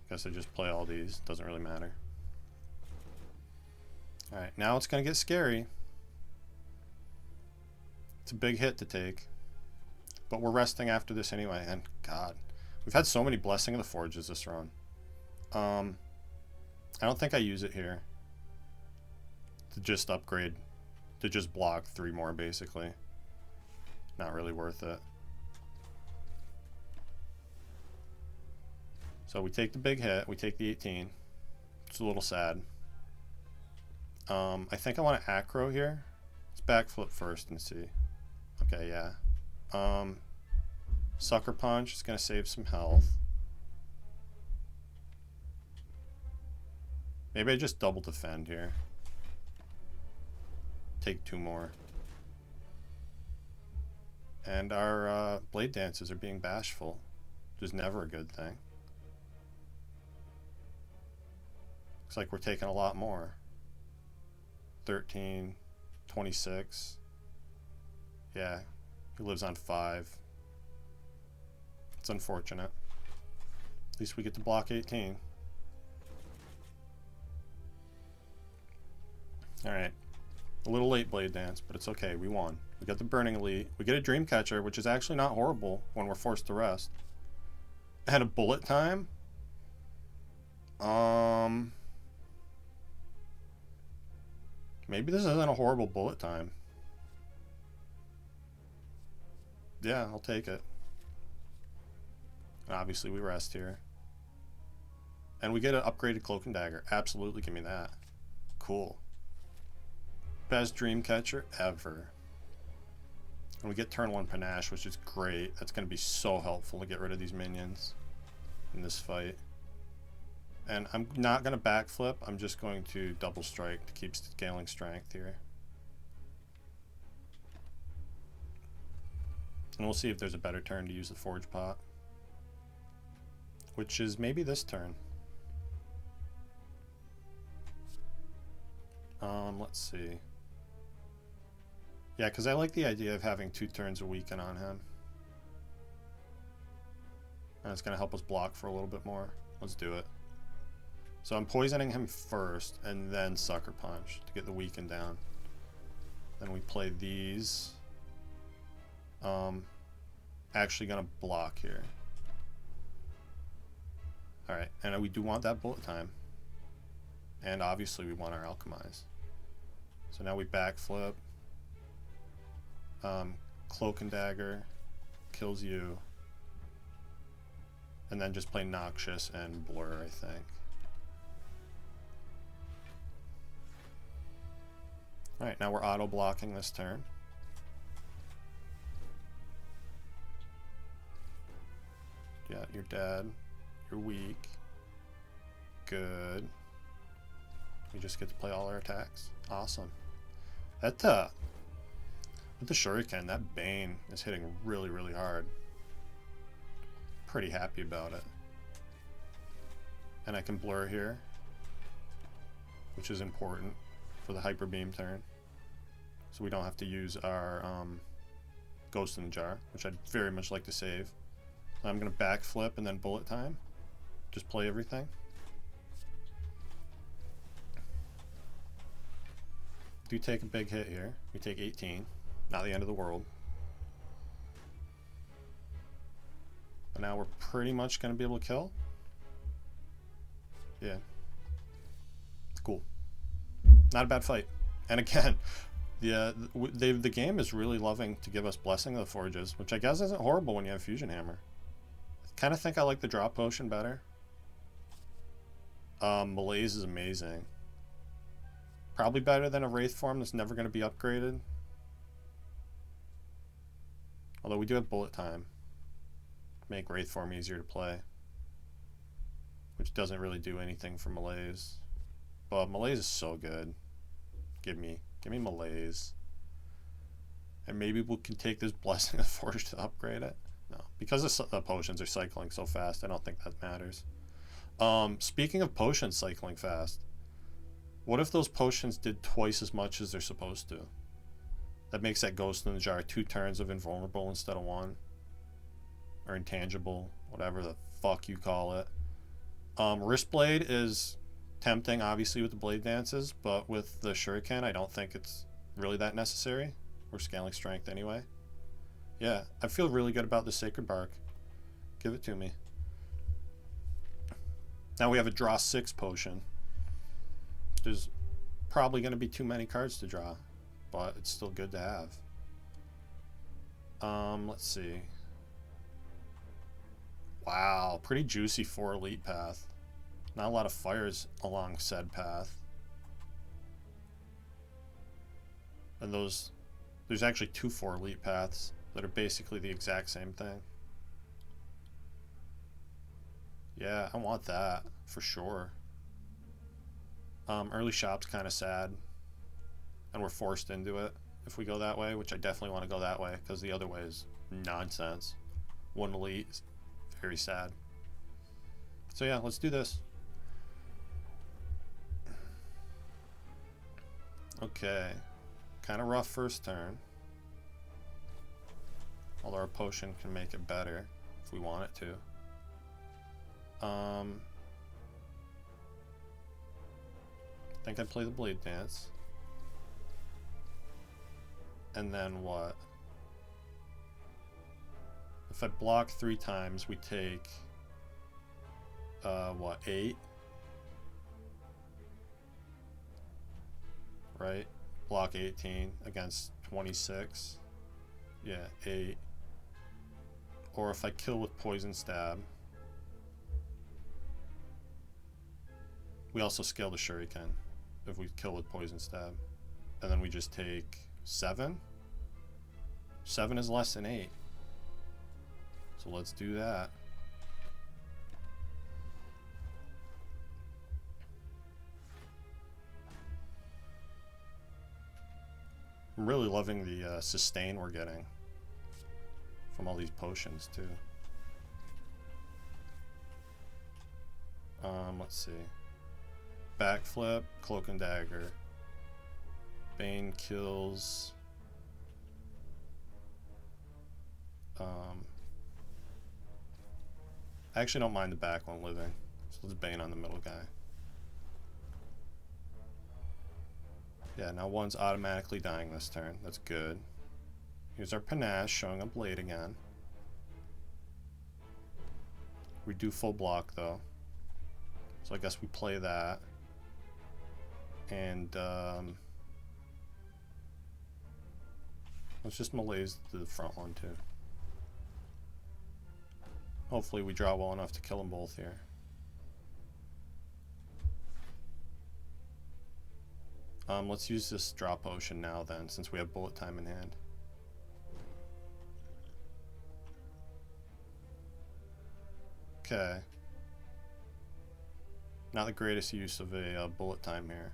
Guess I just play all these. Doesn't really matter. Alright, now it's going to get scary. It's a big hit to take. But we're resting after this anyway. And God, we've had so many Blessing of the Forges this run. I don't think I use it here. To just upgrade. To just block 3 more basically. Not really worth it. So we take the big hit. We take the 18. It's a little sad. I think I want to acro here. Let's backflip first and see. Okay, yeah. Sucker Punch is going to save some health. Maybe I just double defend here. Take 2 more. And our Blade Dances are being bashful, which is never a good thing. Looks like we're taking a lot more. 13, 26. Yeah, he lives on 5. It's unfortunate. At least we get to block 18. Alright. A little late Blade Dance, but it's okay. We won. We got the Burning Elite. We get a Dreamcatcher, which is actually not horrible when we're forced to rest. And a Bullet Time? Maybe this isn't a horrible Bullet Time. Yeah, I'll take it. And obviously we rest here. And we get an upgraded Cloak and Dagger. Absolutely, give me that. Cool. Best Dreamcatcher ever. And we get turn 1 Panache, which is great. That's going to be so helpful to get rid of these minions in this fight. And I'm not going to backflip. I'm just going to double strike to keep scaling strength here. And we'll see if there's a better turn to use the Forge Pot. Which is maybe this turn. Let's see. Yeah, because I like the idea of having 2 turns a weaken on him. And it's going to help us block for a little bit more. Let's do it. So I'm poisoning him first, and then Sucker Punch to get the weaken down. Then we play these. Actually going to block here. Alright, and we do want that Bullet Time. And obviously we want our alchemize. So now we backflip. Cloak and Dagger kills you. And then just play Noxious and Blur, I think. Alright, now we're auto-blocking this turn. Yeah, you're dead. You're weak. Good. We just get to play all our attacks. Awesome. That, with the Shuriken, that Bane is hitting really, really hard. Pretty happy about it. And I can Blur here, which is important for the Hyper Beam turn. So we don't have to use our Ghost in the Jar, which I'd very much like to save. I'm going to backflip and then bullet time. Just play everything. Do take a big hit here. We take 18. Not the end of the world. But now we're pretty much going to be able to kill. Yeah. Cool. Not a bad fight. And again, the game is really loving to give us Blessing of the Forges, which I guess isn't horrible when you have Fusion Hammer. I kind of think I like the Drop Potion better. Malaise is amazing. Probably better than a Wraith form that's never going to be upgraded. Although we do have Bullet Time. Make Wraith form easier to play. Which doesn't really do anything for Malaise. But Malaise is so good. Give me Malaise. And maybe we can take this Blessing of the Forge to upgrade it. No, because the potions are cycling so fast, I don't think that matters. Speaking of potions cycling fast, what if those potions did twice as much as they're supposed to? That makes that Ghost in the Jar 2 turns of invulnerable instead of 1. Or intangible, whatever the fuck you call it. Wristblade is tempting, obviously, with the blade dances, but with the Shuriken, I don't think it's really that necessary. We're scaling strength anyway. Yeah, I feel really good about the Sacred Bark. Give it to me. Now we have a draw 6 potion. There's probably going to be too many cards to draw, but it's still good to have. Let's see. Wow, pretty juicy 4 elite path. Not a lot of fires along said path. And there's actually 2 4 elite paths that are basically the exact same thing. Yeah, I want that for sure. Early shop's kind of sad, and we're forced into it if we go that way, which I definitely want to go that way because the other way is nonsense. 1 elite is very sad. So yeah, let's do this. Okay, kind of rough first turn. Although our potion can make it better if we want it to. I think I'd play the Blade Dance. And then what? If I block 3 times, we take what, 8? Right? Block 18 against 26. Yeah, 8. Or if I kill with Poison Stab. We also scale the Shuriken if we kill with Poison Stab. And then we just take 7. 7 is less than 8. So let's do that. I'm really loving the sustain we're getting from all these potions too. Let's see. Backflip, Cloak and Dagger. Bane kills. I actually don't mind the back one living, so let's Bane on the middle guy. Yeah, now 1's automatically dying this turn. That's good. Here's our Panache showing a Blade again. We do full block though, so I guess we play that. And let's just malaise the front one too. Hopefully we draw well enough to kill them both here. Let's use this draw potion now then, since we have bullet time in hand. Okay. Not the greatest use of a bullet time here.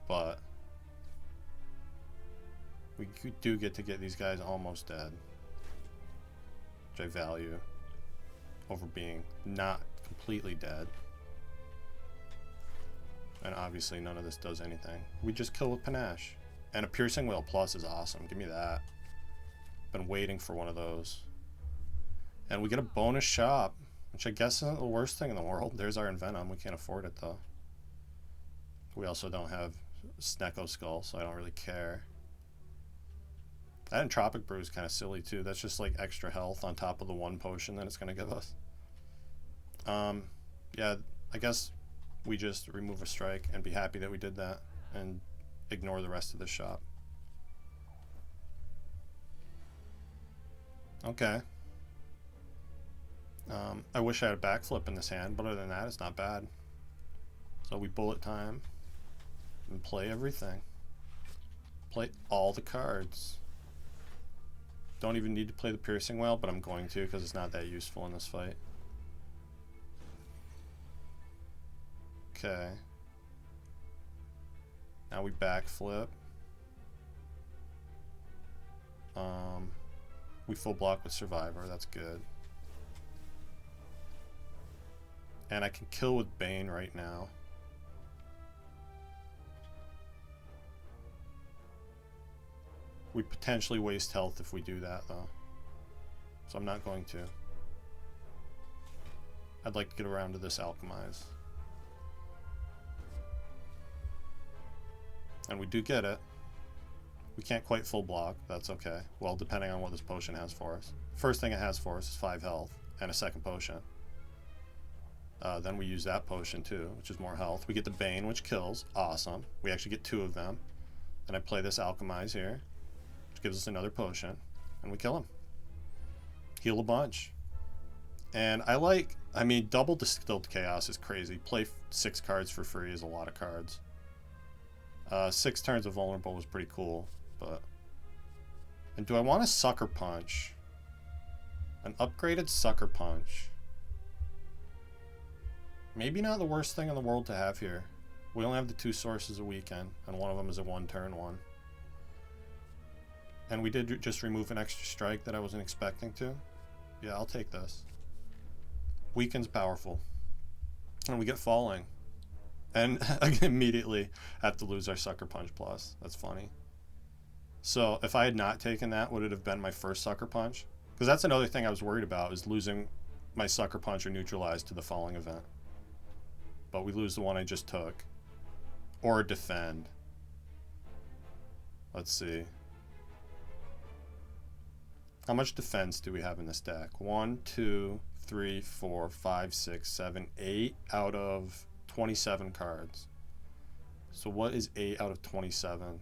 But we do get to get these guys almost dead. Which I value over being not completely dead. And obviously none of this does anything. We just kill with panache. And a piercing whale plus is awesome. Give me that. Been waiting for one of those. And we get a bonus shop, which I guess isn't the worst thing in the world. There's our Envenom. We can't afford it though. We also don't have Snecko Skull, so I don't really care. That Entropic Brew is kind of silly too. That's just like extra health on top of the one potion that it's going to give us. Yeah, I guess we just remove a strike and be happy that we did that and ignore the rest of the shop. Okay. I wish I had a backflip in this hand, but other than that, it's not bad. So we bullet time and play everything. Play all the cards. Don't even need to play the Piercing Whale, but I'm going to because it's not that useful in this fight. Okay. Now we backflip. We full block with Survivor. That's good. And I can kill with Bane right now. We potentially waste health if we do that, though. So I'm not going to. I'd like to get around to this Alchemize. And we do get it. We can't quite full block. That's okay. Well, depending on what this potion has for us. First thing it has for us is 5 health and a second potion. Then we use that potion too, which is more health. We get the Bane, which kills. Awesome. We actually get 2 of them. Then I play this Alchemize here, which gives us another potion. And we kill him. Heal a bunch. And I mean, double Distilled Chaos is crazy. Play 6 cards for free is a lot of cards. 6 turns of Vulnerable was pretty cool, but... And do I want a Sucker Punch? An upgraded Sucker Punch. Maybe not the worst thing in the world to have here. We only have the 2 sources a weekend, and one of them is a 1-turn one. And we did just remove an extra strike that I wasn't expecting to. Yeah, I'll take this. Weekend's powerful. And we get Falling. And I immediately have to lose our Sucker Punch plus. That's funny. So if I had not taken that, would it have been my first Sucker Punch? Because that's another thing I was worried about, is losing my Sucker Punch or Neutralize to the Falling event. But we lose the one I just took. Or Defend. Let's see. How much defense do we have in this deck? 1, 2, 3, 4, 5, 6, 7, 8 out of 27 cards. So what is 8 out of 27?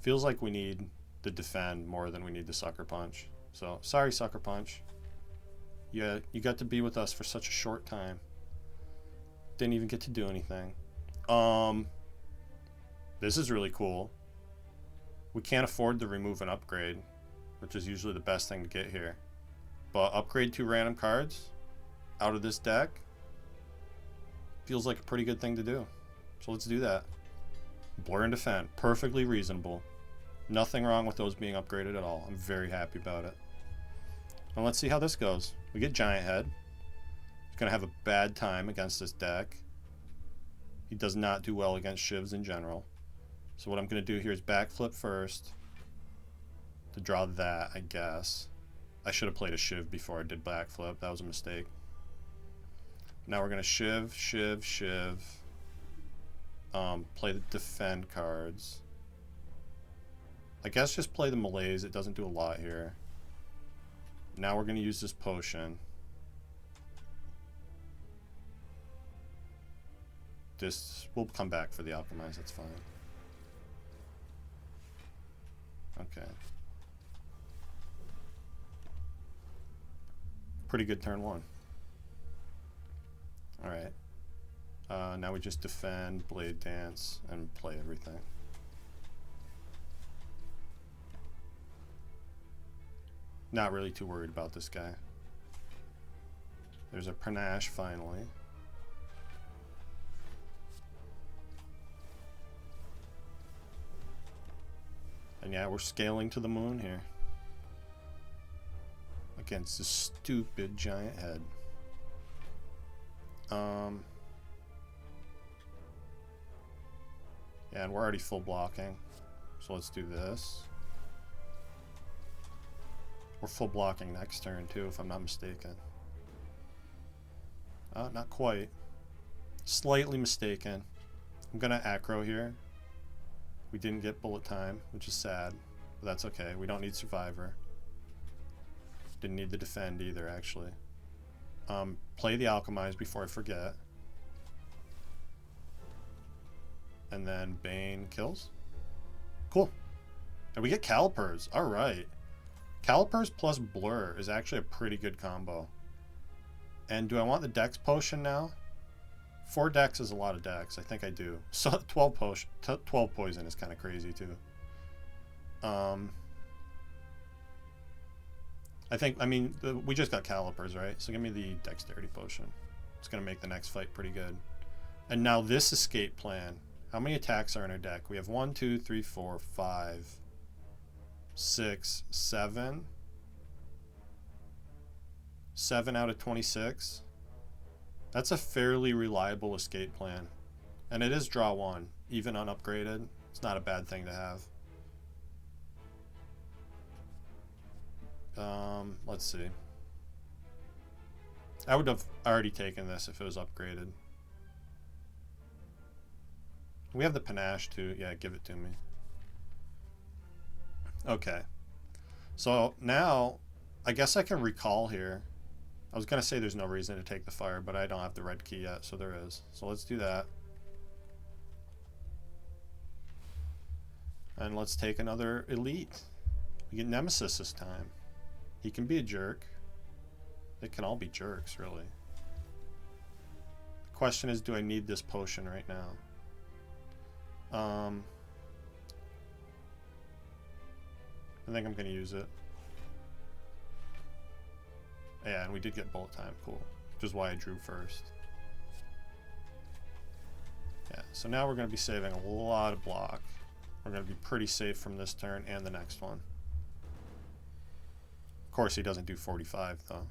Feels like we need the Defend more than we need the Sucker Punch. So, sorry Sucker Punch. Yeah, you got to be with us for such a short time. Didn't even get to do anything. This is really cool. We can't afford to remove an upgrade, which is usually the best thing to get here. But upgrade 2 random cards out of this deck feels like a pretty good thing to do. So let's do that. Blur and Defend. Perfectly reasonable. Nothing wrong with those being upgraded at all. I'm very happy about it. And let's see how this goes. We get Giant Head. He's going to have a bad time against this deck. He does not do well against Shivs in general. So what I'm going to do here is backflip first to draw that, I guess. I should have played a Shiv before I did backflip. That was a mistake. Now we're going to Shiv, Shiv, Shiv. Play the Defend cards. I guess just play the Malaise. It doesn't do a lot here. Now we're going to use this potion. we'll come back for the alchemize, that's fine. Okay. Pretty good turn one. Alright. Now we just defend, blade dance, and play everything. Not really too worried about this guy. There's a panache finally. And yeah, we're scaling to the moon here. Against this stupid giant head. Yeah, and we're already full blocking. So let's do this. We're full blocking next turn too, if I'm not mistaken. Not quite. Slightly mistaken. I'm gonna acro here. We didn't get bullet time, which is sad. But that's okay. We don't need survivor. Didn't need to defend either, actually. Play the alchemize before I forget. And then Bane kills. Cool. And we get calipers. Alright. Calipers plus blur is actually a pretty good combo. And do I want the dex potion now? 4 dex is a lot of dex. I think I do. So 12 poison is kind of crazy too. We just got calipers, right? So give me the dexterity potion. It's going to make the next fight pretty good. And now this escape plan. How many attacks are in our deck? We have 1, 2, 3, 4, 5, 6, 7. 7 out of 26. That's a fairly reliable escape plan. And it is draw 1, even unupgraded. It's not a bad thing to have. Let's see. I would have already taken this if it was upgraded. We have the panache too. Yeah, give it to me. Okay. So now, I guess I can recall here. I was going to say there's no reason to take the fire, but I don't have the red key yet, so there is. So let's do that. And let's take another elite. We get Nemesis this time. He can be a jerk. They can all be jerks, really. The question is, do I need this potion right now? I think I'm going to use it. Yeah, and we did get bullet time. Cool. Which is why I drew first. Yeah, so now we're going to be saving a lot of block. We're going to be pretty safe from this turn and the next one. Of course, he doesn't do 45, though.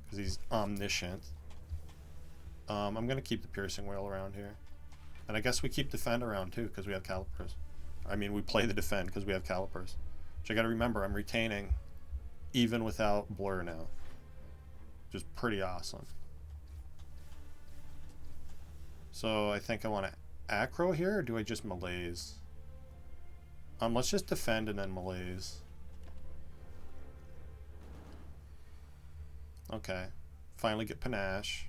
Because he's omniscient. I'm going to keep the piercing whale around here. And I guess we keep defend around, too, because we have calipers. I mean, we play the defend because we have calipers. Which I got to remember, I'm retaining even without blur now. Which is pretty awesome. So I think I want to acro here, or do I just malaise? Let's just defend and then malaise. Okay. Finally get panache,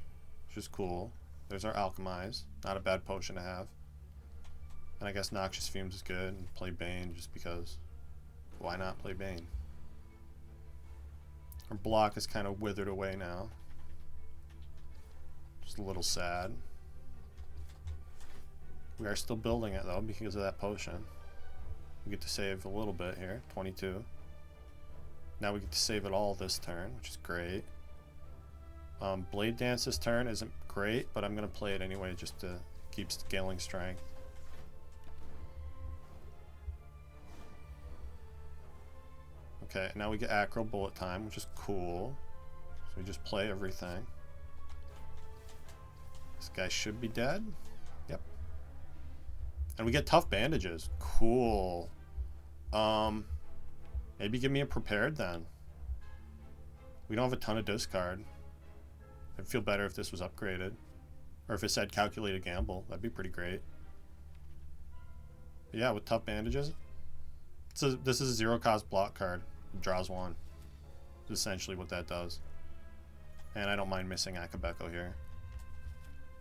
which is cool. There's our alchemize. Not a bad potion to have. And I guess Noxious Fumes is good. And play Bane just because. Why not play Bane? Our block is kind of withered away now. Just a little sad. We are still building it though because of that potion. We get to save a little bit here. 22. Now we get to save it all this turn, which is great. Blade Dance this turn isn't great, but I'm going to play it anyway just to keep scaling strength. Okay, now we get acro bullet time, which is cool. So we just play everything. This guy should be dead. Yep. And we get tough bandages. Cool. Maybe give me a prepared then. We don't have a ton of discard. I'd feel better if this was upgraded. Or if it said calculated gamble. That'd be pretty great. But yeah, with tough bandages. This is a 0-cost block card. It draws 1. Is essentially what that does. And I don't mind missing Akabeko here.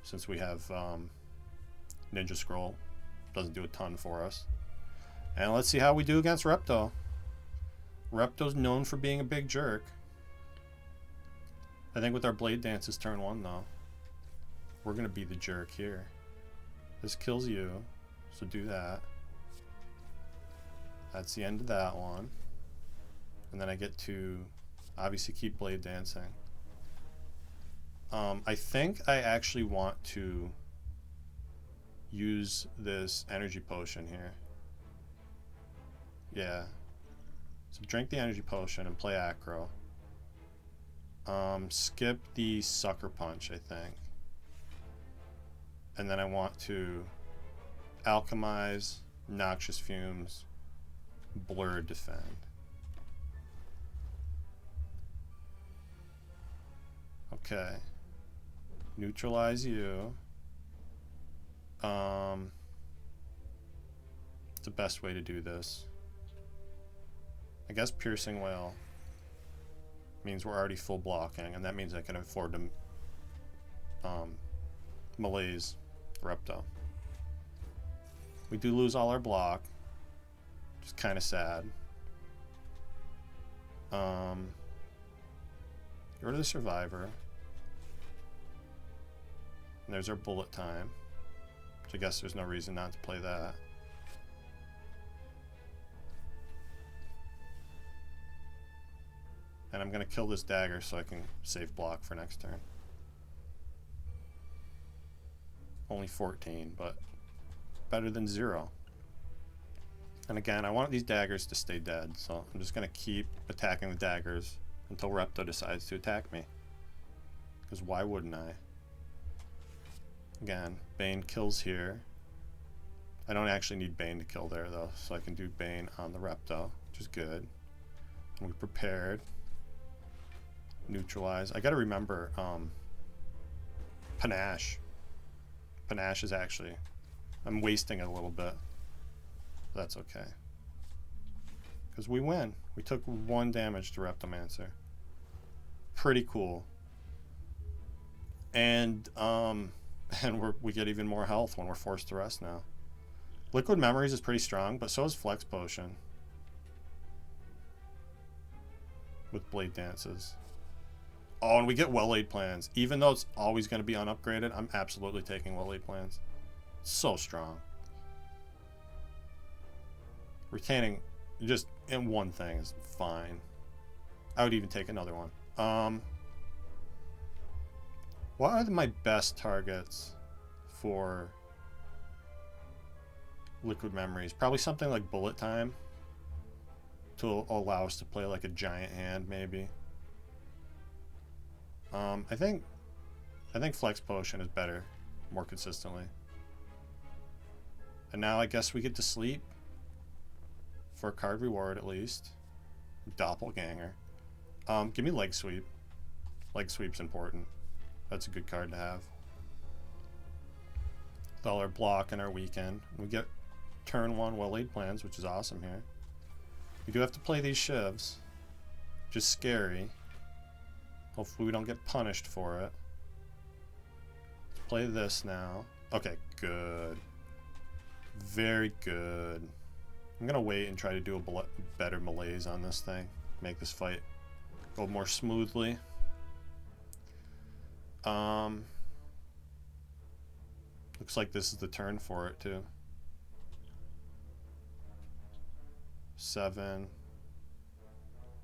since we have Ninja Scroll. Doesn't do a ton for us. And let's see how we do against Repto. Repto's known for being a big jerk. I think with our Blade Dances turn 1 though, we're going to be the jerk here. This kills you, so do that. That's the end of that one. And then I get to obviously keep Blade Dancing. I think I actually want to use this energy potion here. Yeah. So drink the energy potion and play Acro. Skip the Sucker Punch, I think. And then I want to Alchemize, Noxious Fumes, Blur, Defend. Okay. Neutralize you. It's the best way to do this. I guess Piercing Wail means we're already full blocking, and that means I can afford to malaise Repto. We do lose all our block, which is kind of sad. Get rid of the Survivor. And there's our Bullet Time, which I guess there's no reason not to play that. And I'm going to kill this dagger so I can save block for next turn. Only 14, but better than 0. And again, I want these daggers to stay dead, so I'm just going to keep attacking the daggers until Repto decides to attack me. Because why wouldn't I? Again, Bane kills here. I don't actually need Bane to kill there, though, so I can do Bane on the Repto, which is good. And we prepared. Neutralize. I gotta remember, Panache. Panache is actually... I'm wasting it a little bit. That's okay. Because we win. We took 1 damage to Reptomancer. Pretty cool. And we get even more health when we're forced to rest now. Liquid Memories is pretty strong, but so is Flex Potion. With Blade Dances. Oh, and we get Well-Laid Plans. Even though it's always going to be unupgraded, I'm absolutely taking Well-Laid Plans. So strong. Retaining just in one thing is fine. I would even take another one. What are my best targets for Liquid Memories? Probably something like Bullet Time to allow us to play like a giant hand, maybe. I think Flex Potion is better, more consistently. And now I guess we get to sleep for a card reward at least. Doppelganger. Give me Leg Sweep. Leg Sweep's important. That's a good card to have. With all our block and our weekend. We get turn 1 Well-Laid Plans, which is awesome here. We do have to play these Shivs, which is scary. Hopefully we don't get punished for it. Let's play this now. Okay, good. Very good. I'm gonna wait and try to do a better malaise on this thing. Make this fight go more smoothly. Looks like this is the turn for it too. 7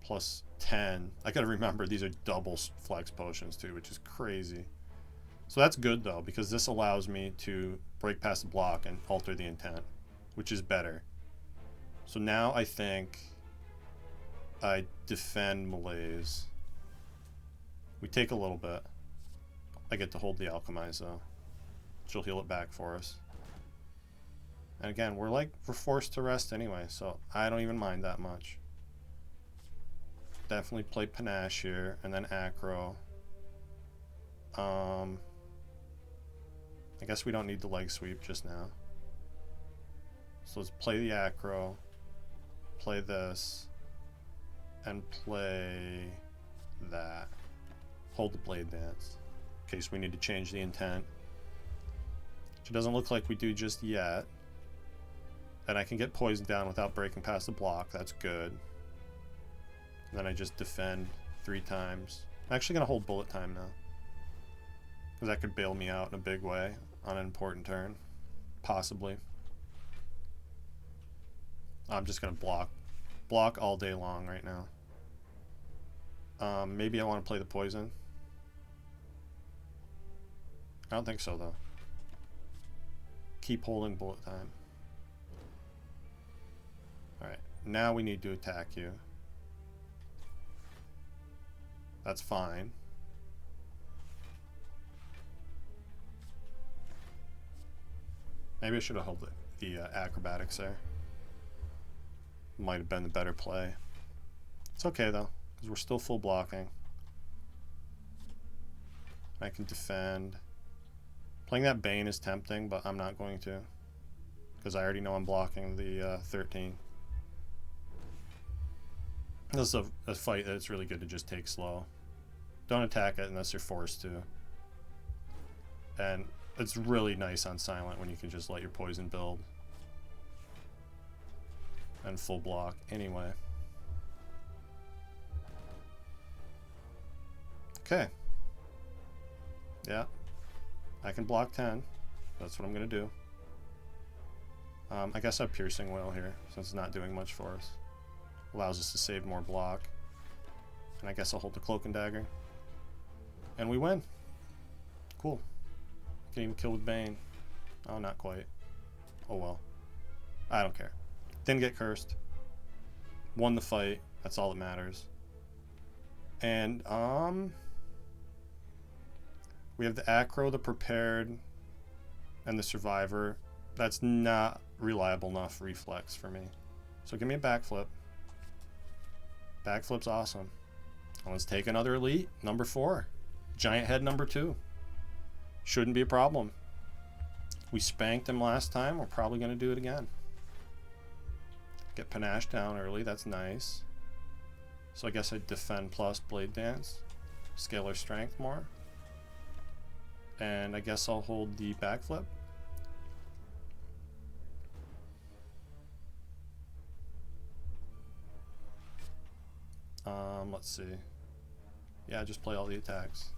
plus 10. I gotta remember these are double Flex Potions too, which is crazy. So that's good though, because this allows me to break past the block and alter the intent, which is better. So now I think I defend malaise. We take a little bit. I get to hold the Alchemize though. She'll heal it back for us. And again, we're forced to rest anyway, so I don't even mind that much. Definitely play Panache here, and then Acro. I guess we don't need the Leg Sweep just now. So let's play the Acro, play this, and play that. Hold the Blade Dance, in case we need to change the intent. Which it doesn't look like we do just yet. And I can get poisoned down without breaking past the block. That's good. And then I just defend 3 times. I'm actually going to hold bullet time now. Because that could bail me out in a big way on an important turn. Possibly. I'm just going to block. Block all day long right now. Maybe I want to play the poison. I don't think so, though. Keep holding bullet time. Alright, now we need to attack you. That's fine. Maybe I should have held the acrobatics there. Might have been the better play. It's okay though, because we're still full blocking. I can defend. Playing that Bane is tempting, but I'm not going to. Because I already know I'm blocking the 13. This is a fight that it's really good to just take slow. Don't attack it unless you're forced to. And it's really nice on silent when you can just let your poison build. And full block anyway. Okay. Yeah. I can block 10. That's what I'm going to do. I guess I have Piercing Wail here, since it's not doing much for us. Allows us to save more block. And I guess I'll hold the Cloak and Dagger. And we win. Cool. Can even kill with Bane. Oh, not quite. Oh well. I don't care. Didn't get cursed. Won the fight. That's all that matters. And, we have the Acro, the Prepared, and the Survivor. That's not reliable enough reflex for me. So give me a backflip. Backflip's awesome. Let's take another elite, number 4. Giant head number 2. Shouldn't be a problem. We spanked him last time. We're probably going to do it again. Get Panache down early. That's nice. So I guess I defend plus Blade Dance. Scalar Strength more. And I guess I'll hold the backflip. Let's see. Yeah, just play all the attacks.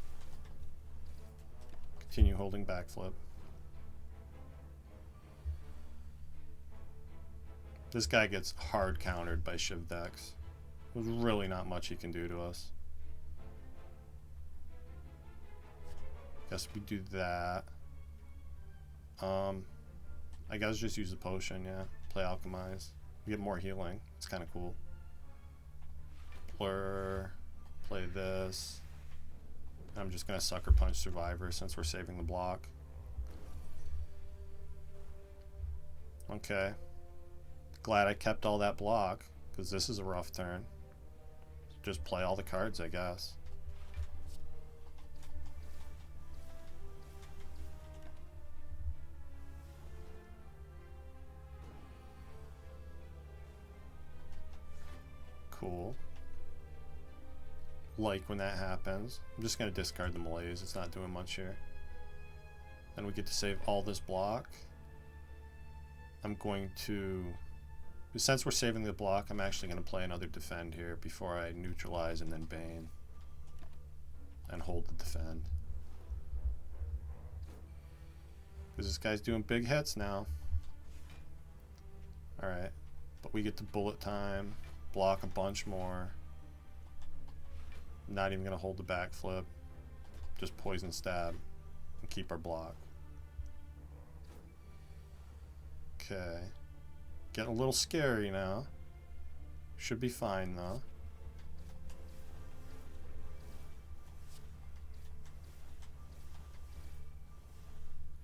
Continue holding backflip. This guy gets hard countered by Shiv decks. There's really not much he can do to us. Guess we do that. I guess just use the potion, yeah. Play Alchemize. We get more healing. It's kind of cool. Blur. Play this. I'm just going to Sucker Punch Survivor since we're saving the block. Okay. Glad I kept all that block, because this is a rough turn. Just play all the cards, I guess. Cool. Like when that happens. I'm just going to discard the Malaise. It's not doing much here. Then we get to save all this block. I'm going to... Since we're saving the block, I'm actually going to play another defend here before I neutralize and then Bane. And hold the defend. Because this guy's doing big hits now. Alright. But we get to bullet time. Block a bunch more. Not even going to hold the backflip. Just poison stab. And keep our block. Okay. Getting a little scary now. Should be fine though.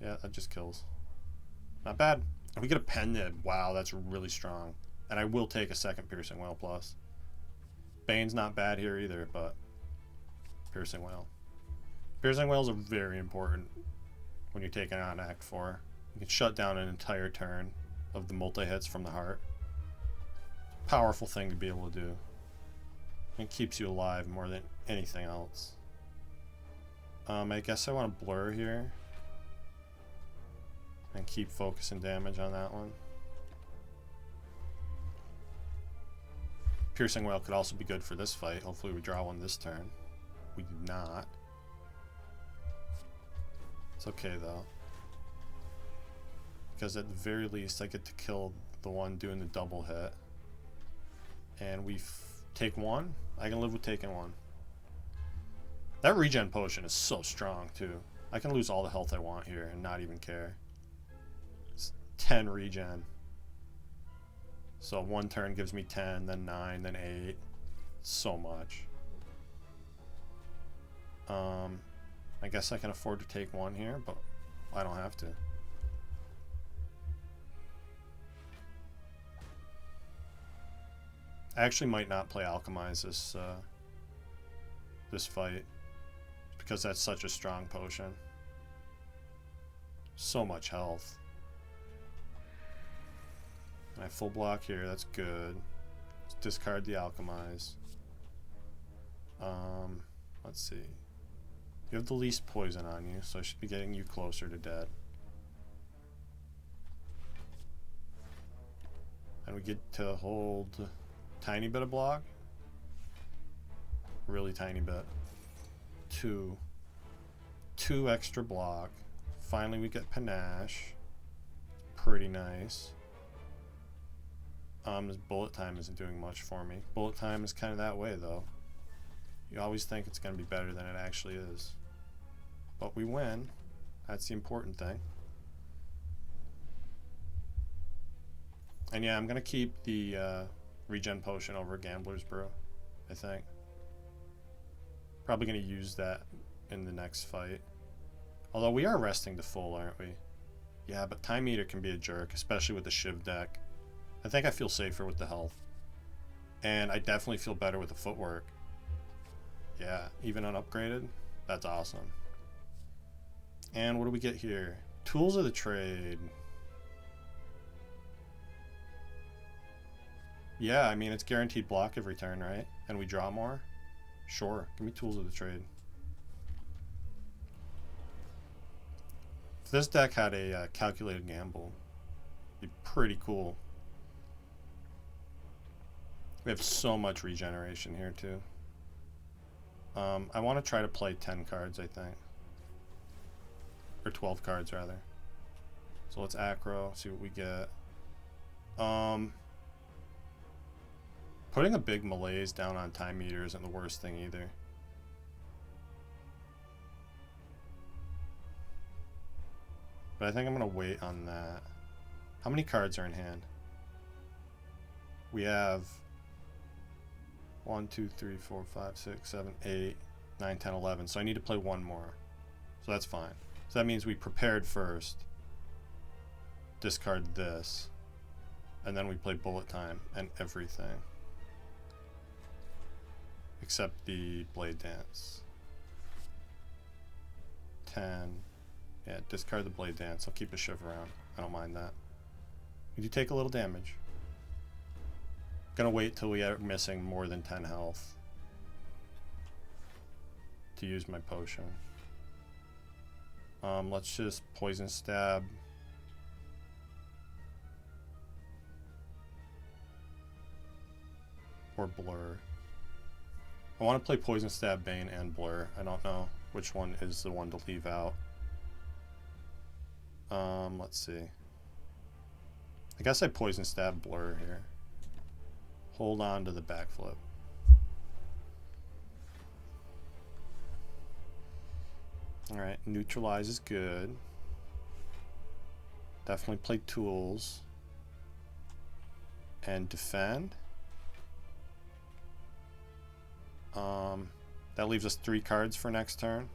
Yeah, that just kills. Not bad. And we get a Pendant. Wow, that's really strong. And I will take a second Piercing Wail plus. Bane's not bad here either, but Piercing Wail. Piercing Wails are very important when you're taking on Act 4. You can shut down an entire turn of the multi-hits from the heart. Powerful thing to be able to do. It keeps you alive more than anything else. I guess I want to blur here. And keep focus and damage on that one. Piercing Whale could also be good for this fight. Hopefully we draw one this turn. We did not. It's okay though. Because at the very least I get to kill the one doing the double hit. And we take one. I can live with taking one. That regen potion is so strong too. I can lose all the health I want here and not even care. It's 10 regen. So one turn gives me 10, then 9, then 8. So much. I guess I can afford to take one here, but I don't have to. I actually might not play Alchemize this fight because that's such a strong potion. So much health. And I full block here, that's good. Let's discard the Alchemize. Let's see. You have the least poison on you, so I should be getting you closer to dead. And we get to hold a tiny bit of block. Really tiny bit. Two extra block. Finally we get Panache. Pretty nice. This bullet time isn't doing much for me. Bullet time is kind of that way though. You always think it's going to be better than it actually is. But we win. That's the important thing. And yeah, I'm going to keep the regen potion over Gambler's Brew, I think. Probably going to use that in the next fight. Although we are resting to full, aren't we? Yeah, but Time Eater can be a jerk, especially with the Shiv deck. I think I feel safer with the health. And I definitely feel better with the footwork. Yeah, even unupgraded. That's awesome. And what do we get here? Tools of the Trade. Yeah, I mean, it's guaranteed block every turn, right? And we draw more? Sure, give me Tools of the Trade. If this deck had a calculated gamble, it'd be pretty cool. We have so much regeneration here, too. I want to try to play 10 cards, I think. Or 12 cards, rather. So let's acro, see what we get. Putting a big malaise down on Time Meter isn't the worst thing either. But I think I'm going to wait on that. How many cards are in hand? We have 1, 2, 3, 4, 5, 6, 7, 8, 9, 10, 11. So I need to play one more. So that's fine. So that means we prepared first. Discard this. And then we play Bullet Time and everything. Except the Blade Dance. 10. Yeah, discard the Blade Dance. I'll keep a Shiv around. I don't mind that. We do take a little damage. Gonna wait till we are missing more than 10 health to use my potion. Let's just Poison Stab. Or Blur. I want to play Poison Stab, Bane, and Blur. I don't know which one is the one to leave out. Let's see. I guess I Poison Stab Blur here. Hold on to the backflip. Alright, Neutralize is good. Definitely play Tools. And Defend. That leaves us 3 cards for next turn.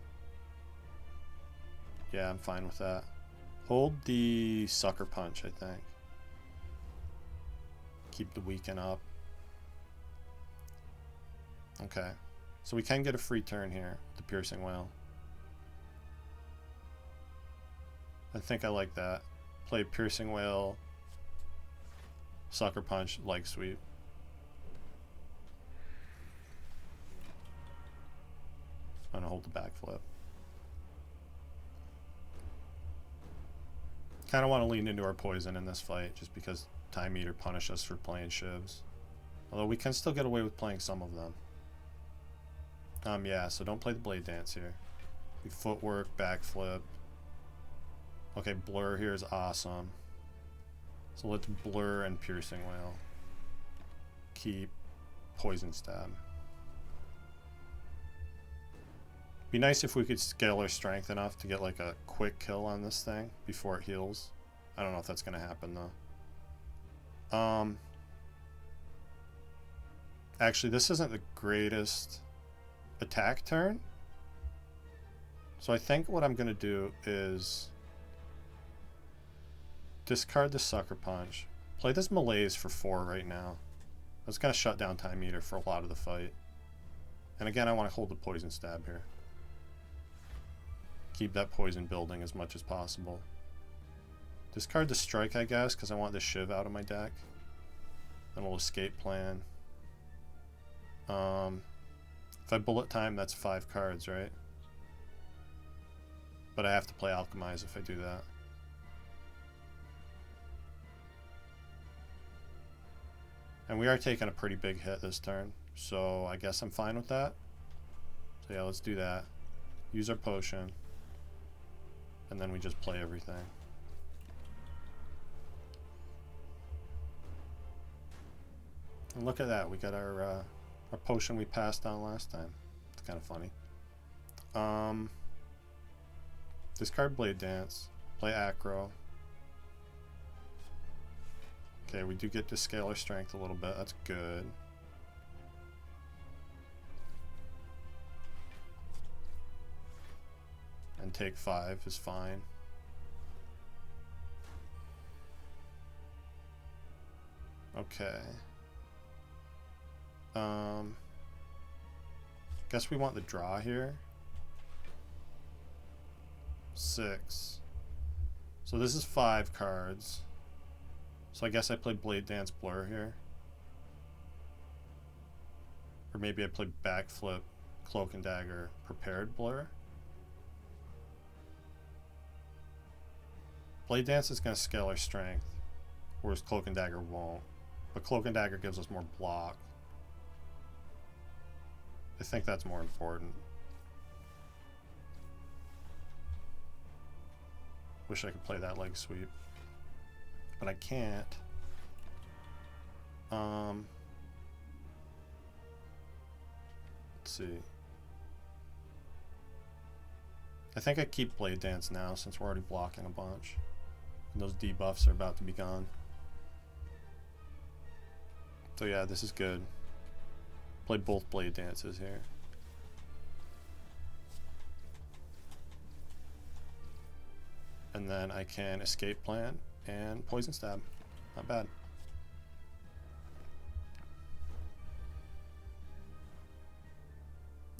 Yeah, I'm fine with that. Hold the Sucker Punch, I think. Keep the Weaken up. Okay. So we can get a free turn here, the Piercing Whale. I think I like that. Play Piercing Whale, Sucker Punch, Leg Sweep. I'm gonna hold the backflip. kind of want to lean into our poison in this fight, just because Time Eater punished us for playing shivs. Although we can still get away with playing some of them. Yeah, so don't play the Blade Dance here. Footwork, backflip. Okay, Blur here is awesome. So let's Blur and Piercing Wail. Keep Poison Stab. Be nice if we could scale our strength enough to get like a quick kill on this thing before it heals. I don't know if that's going to happen though. Actually, this isn't the greatest attack turn. So I think what I'm going to do is discard the Sucker Punch. Play this Malaise for 4 right now. That's going to shut down Time Eater for a lot of the fight. And again, I want to hold the Poison Stab here. Keep that poison building as much as possible. Discard the Strike, I guess, because I want the Shiv out of my deck. Then we'll Escape Plan. If I Bullet Time, that's 5 cards, right? But I have to play Alchemize if I do that. And we are taking a pretty big hit this turn, so I guess I'm fine with that. So yeah, let's do that. Use our potion. And then we just play everything. And look at that, we got our potion we passed on last time. It's kind of funny. Discard Blade Dance. Play Acro. Okay, we do get to scale our strength a little bit. That's good. And take 5 is fine. Okay. Guess we want the draw here. 6. So this is 5 cards. So I guess I play Blade Dance Blur here. Or maybe I play Backflip, Cloak and Dagger, Prepared Blur. Blade Dance is going to scale our strength, whereas Cloak and Dagger won't. But Cloak and Dagger gives us more block. I think that's more important. Wish I could play that leg sweep. But I can't. Let's see. I think I keep Blade Dance now since we're already blocking a bunch. And those debuffs are about to be gone. So yeah, this is good. Play both Blade Dances here. And then I can Escape Plan and Poison Stab. Not bad.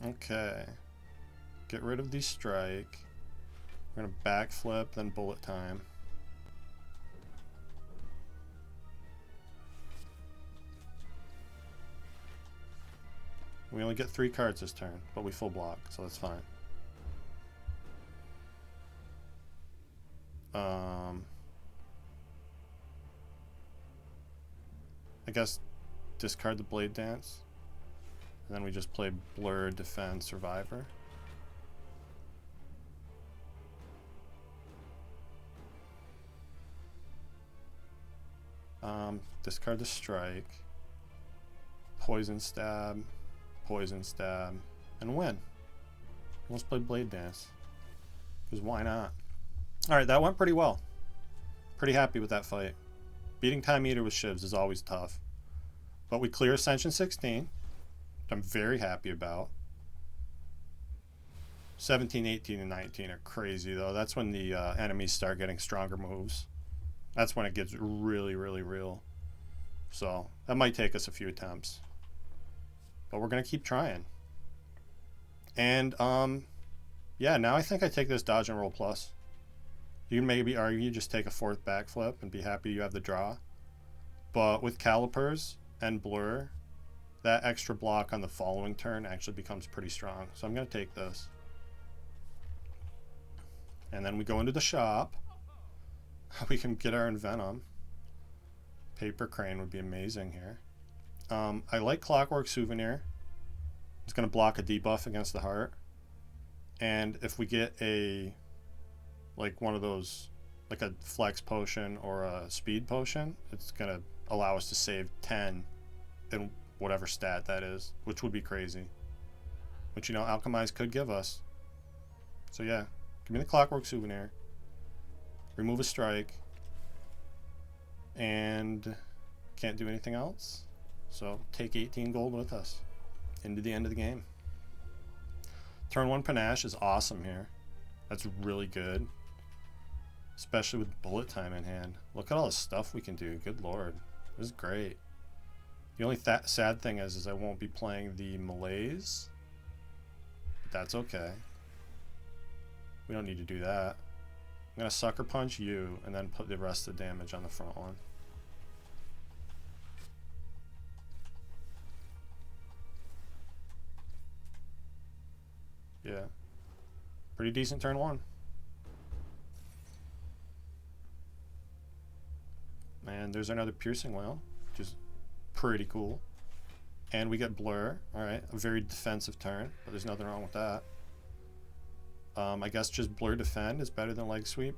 Okay. Get rid of the Strike. We're going to Backflip, then Bullet Time. We only get 3 cards this turn, but we full block, so that's fine. I guess discard the Blade Dance, and then we just play Blur, Defend, Survivor. Discard the Strike, Poison Stab, and win. Let's play Blade Dance, because why not? Alright, that went pretty well. Pretty happy with that fight. Beating Time Eater with shivs is always tough. But we clear Ascension 16, which I'm very happy about. 17, 18, and 19 are crazy, though. That's when the enemies start getting stronger moves. That's when it gets really, really real. So, that might take us a few attempts. But we're going to keep trying. And, yeah, now I think I take this Dodge and Roll Plus. You can maybe argue just take a 4th backflip and be happy you have the draw. But with Calipers and Blur, that extra block on the following turn actually becomes pretty strong. So I'm going to take this. And then we go into the shop. we can get our Envenom. Paper Crane would be amazing here. I like Clockwork Souvenir. It's going to block a debuff against the heart. And if we get a, like one of those, like a flex potion or a speed potion, it's going to allow us to save 10 in whatever stat that is, which would be crazy. Which, you know, Alchemize could give us. So yeah, give me the Clockwork Souvenir. Remove a strike. And can't do anything else. So take 18 gold with us into the end of the game. Turn 1 Panache is awesome here. That's really good. Especially with bullet time in hand. Look at all the stuff we can do. Good lord. This is great. The only sad thing is I won't be playing the Malaise. But that's okay. We don't need to do that. I'm going to Sucker Punch you and then put the rest of the damage on the front one. Yeah. Pretty decent turn 1. And there's another Piercing Wail, which is pretty cool. And we get Blur. Alright, a very defensive turn, but there's nothing wrong with that. I guess just Blur Defend is better than Leg Sweep.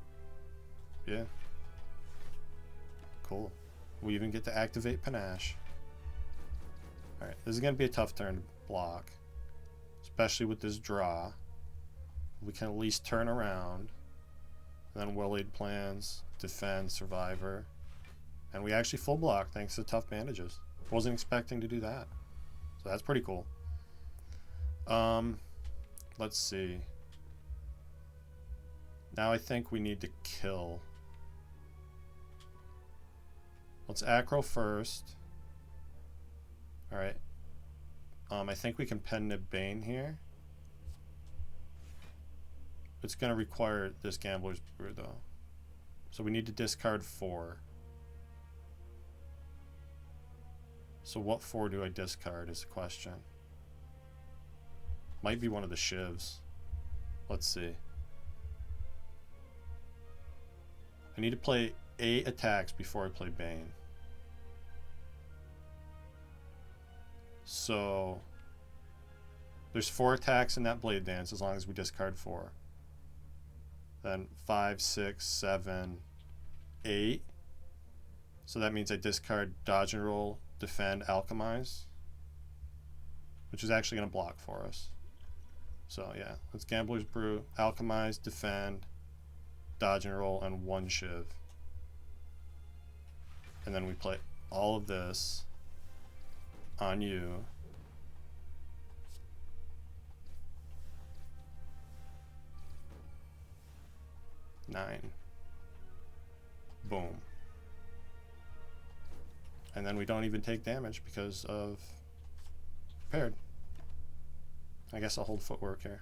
Yeah. Cool. We even get to activate Panache. Alright, this is going to be a tough turn to block. Especially with this draw. We can at least turn around. And then Well-Laid Plans, Defend, Survivor. And we actually full block thanks to tough bandages. Wasn't expecting to do that. So that's pretty cool. Let's see. Now I think we need to kill. Let's Acro first. Alright. I think we can Pen Nib Bane here. It's going to require this Gambler's Brew though. So we need to discard 4. So what 4 do I discard is the question. Might be one of the Shivs. Let's see. I need to play 8 attacks before I play Bane. So there's 4 attacks in that Blade Dance as long as we discard 4. Then 5, 6, 7, 8. So that means I discard Dodge and Roll, Defend, Alchemize, which is actually going to block for us. So yeah, let's Gambler's Brew, Alchemize, Defend, Dodge and Roll, and 1 Shiv. And then we play all of this on you. Nine. Boom. And then we don't even take damage because of prepared. I guess I'll hold Footwork here.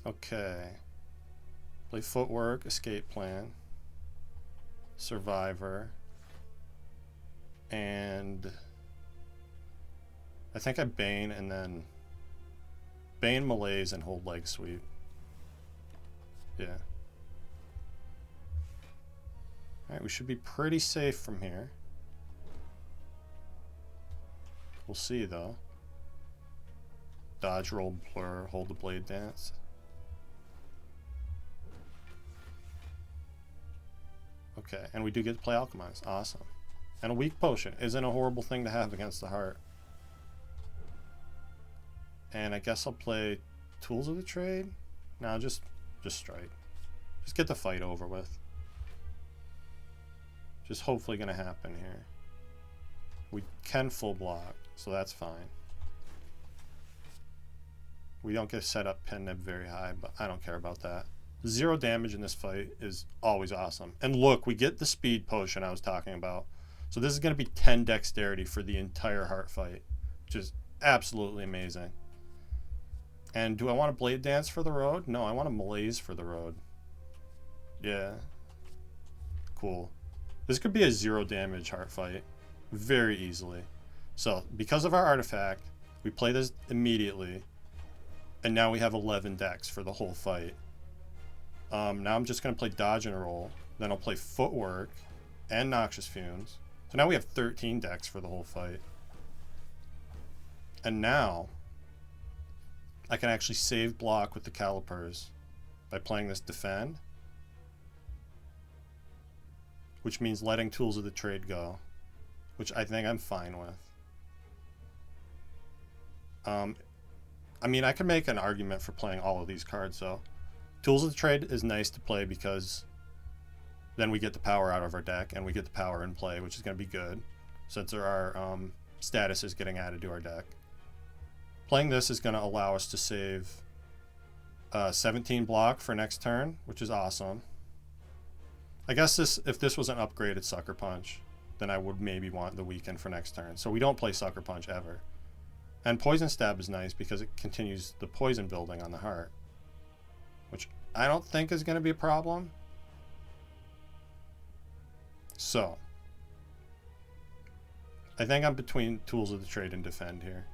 Okay. Play Footwork, Escape Plan, Survivor, and I think I Bane and then Bane, Malaise, and hold Leg Sweep. Yeah. Alright, we should be pretty safe from here. We'll see though. Dodge, roll, blur, hold the Blade Dance. Okay, and we do get to play Alchemize. Awesome. And a weak potion isn't a horrible thing to have against the heart. And I guess I'll play Tools of the Trade. No, just strike. Just get the fight over with. Just hopefully gonna happen here. We can full block, so that's fine. We don't get set up Pen Nib very high, but I don't care about that. 0 damage in this fight is always awesome. And look, we get the speed potion I was talking about. So this is going to be 10 dexterity for the entire heart fight, which is absolutely amazing. And do I want a Blade Dance for the road? No, I want a Malaise for the road. Yeah. Cool. This could be a 0 damage heart fight very easily. So because of our artifact, we play this immediately. And now we have 11 dex for the whole fight. Now I'm just going to play dodge and roll. Then I'll play footwork and noxious fumes. So now we have 13 decks for the whole fight. And now I can actually save block with the calipers by playing this defend, which means letting tools of the trade go, which I think I'm fine with. I mean, I can make an argument for playing all of these cards, though. Tools of the Trade is nice to play because then we get the power out of our deck, and we get the power in play, which is going to be good, since there are statuses getting added to our deck. Playing this is going to allow us to save 17 block for next turn, which is awesome. I guess if this was an upgraded Sucker Punch, then I would maybe want the weaken for next turn. So we don't play Sucker Punch ever. And Poison Stab is nice because it continues the poison building on the heart, which I don't think is going to be a problem. So I think I'm between Tools of the Trade and Defend here.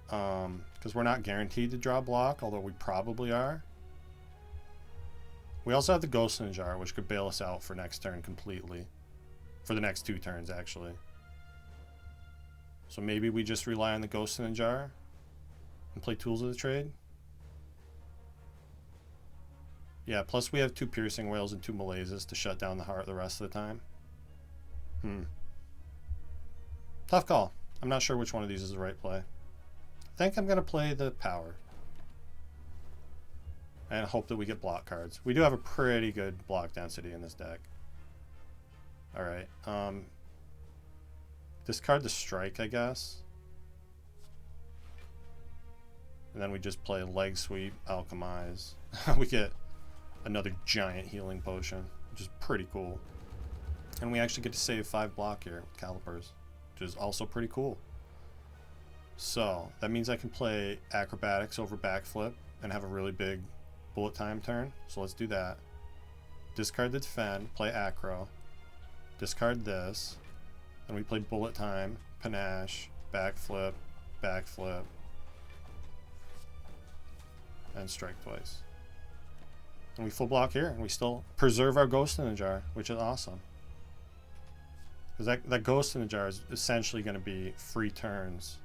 Because we're not guaranteed to draw block, although we probably are. We also have the Ghost in the Jar, which could bail us out for next turn completely. For the next 2 turns, actually. So maybe we just rely on the Ghost in the Jar and play Tools of the Trade. Yeah, plus we have 2 Piercing Wails and 2 Malaises to shut down the heart the rest of the time. Tough call. I'm not sure which one of these is the right play. I think I'm going to play the power. And hope that we get block cards. We do have a pretty good block density in this deck. Alright. Discard the strike, I guess. And then we just play leg sweep, alchemize. We get another giant healing potion, which is pretty cool. And we actually get to save 5 block here with calipers, which is also pretty cool. So that means I can play acrobatics over backflip and have a really big bullet time turn. So let's do that. Discard the defend, play acro, discard this, and we play bullet time, panache, backflip, backflip, and strike twice. And we full block here, and we still preserve our Ghost in the Jar, which is awesome. Because that Ghost in the Jar is essentially going to be free turns.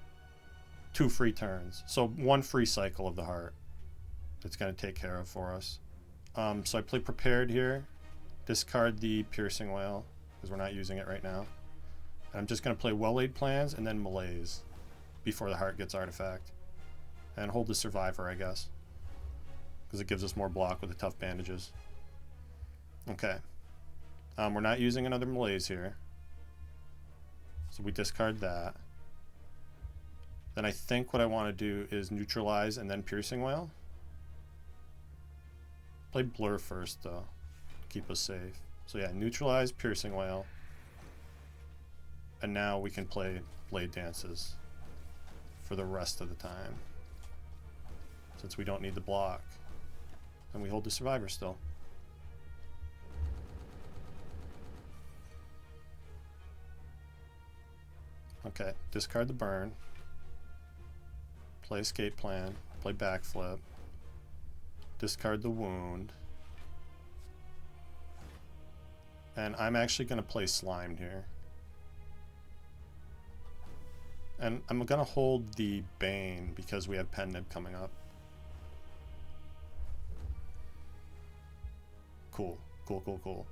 2 free turns. So 1 free cycle of the heart that's going to take care of for us. So I play prepared here. Discard the Piercing Wail, because we're not using it right now. And I'm just going to play Well-Laid Plans and then Malaise before the heart gets artifact. And hold the Survivor, I guess, because it gives us more block with the tough bandages. Okay. We're not using another Malaise here. So we discard that. Then I think what I want to do is neutralize and then Piercing Wail. Play Blur first, though. Keep us safe. So yeah, neutralize, Piercing Wail. And now we can play Blade Dances for the rest of the time, since we don't need the block. And we hold the Survivor still. Okay, discard the burn. Play Escape Plan. Play Backflip. Discard the wound. And I'm actually going to play Slimed here. And I'm going to hold the Bane because we have Pen Nib coming up. Cool. Cool, cool, cool.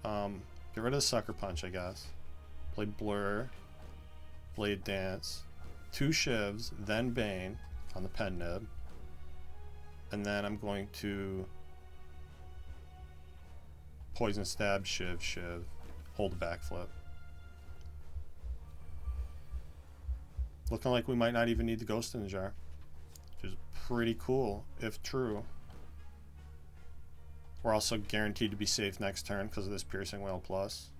Get rid of the Sucker Punch, I guess. Play Blur. Blade Dance. 2 Shivs, then Bane on the Pen Nib. And then I'm going to Poison Stab, Shiv, Shiv. Hold the Backflip. Looking like we might not even need the Ghost in the Jar, which is pretty cool, if true. We're also guaranteed to be safe next turn because of this Piercing Wail plus.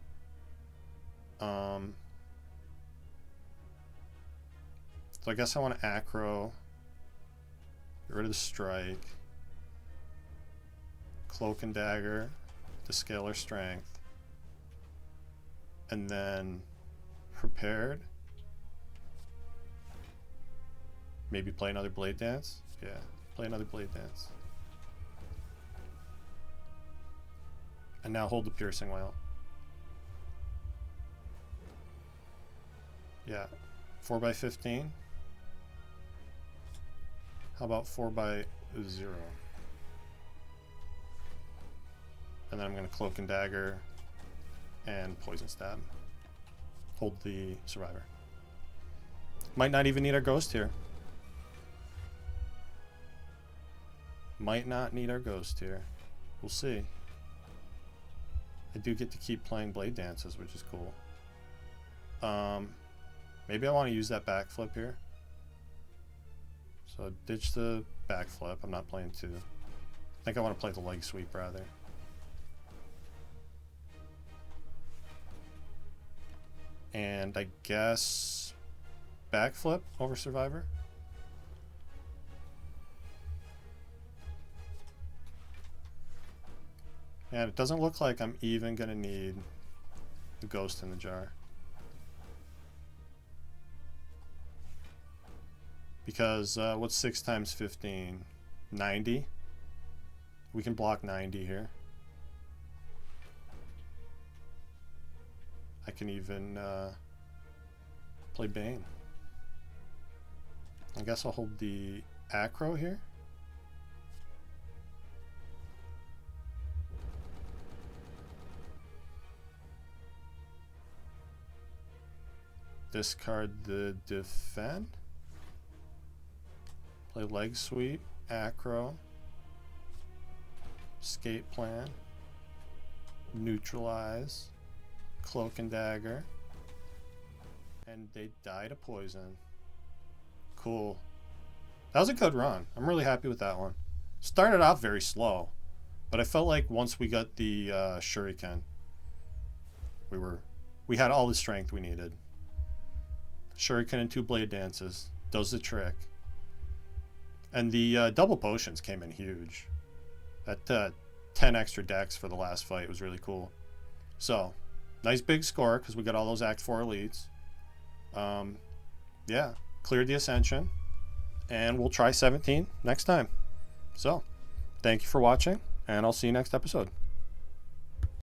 So I guess I want to acro, get rid of the strike, Cloak and Dagger to scale our strength, and then prepared. Maybe play another Blade Dance. Yeah, Play another Blade Dance. And now hold the Piercing Wail. Yeah. 4x15. How about 4x0? And then I'm going to Cloak and Dagger and Poison Stab. Hold the Survivor. Might not even need our Ghost here. Might not need our Ghost here. We'll see. I do get to keep playing Blade Dances, which is cool. Maybe I want to use that backflip here. So ditch the backflip. I'm not playing 2. I think I want to play the leg sweep rather. And I guess backflip over Survivor. And it doesn't look like I'm even going to need the Ghost in the Jar. Because what's 6 times 15? 90. We can block 90 here. I can even play Bane. I guess I'll hold the Acro here. Discard the Defend. Play Leg Sweep, Acro, Escape Plan, Neutralize, Cloak and Dagger, and they die to poison. Cool. That was a good run. I'm really happy with that one. Started off very slow, but I felt like once we got the Shuriken, we had all the strength we needed. Shuriken and 2 Blade Dances does the trick. And the double potions came in huge. That 10 extra decks for the last fight was really cool. So, nice big score because we got all those Act 4 elites. Yeah, cleared the Ascension. And we'll try 17 next time. So, thank you for watching, and I'll see you next episode.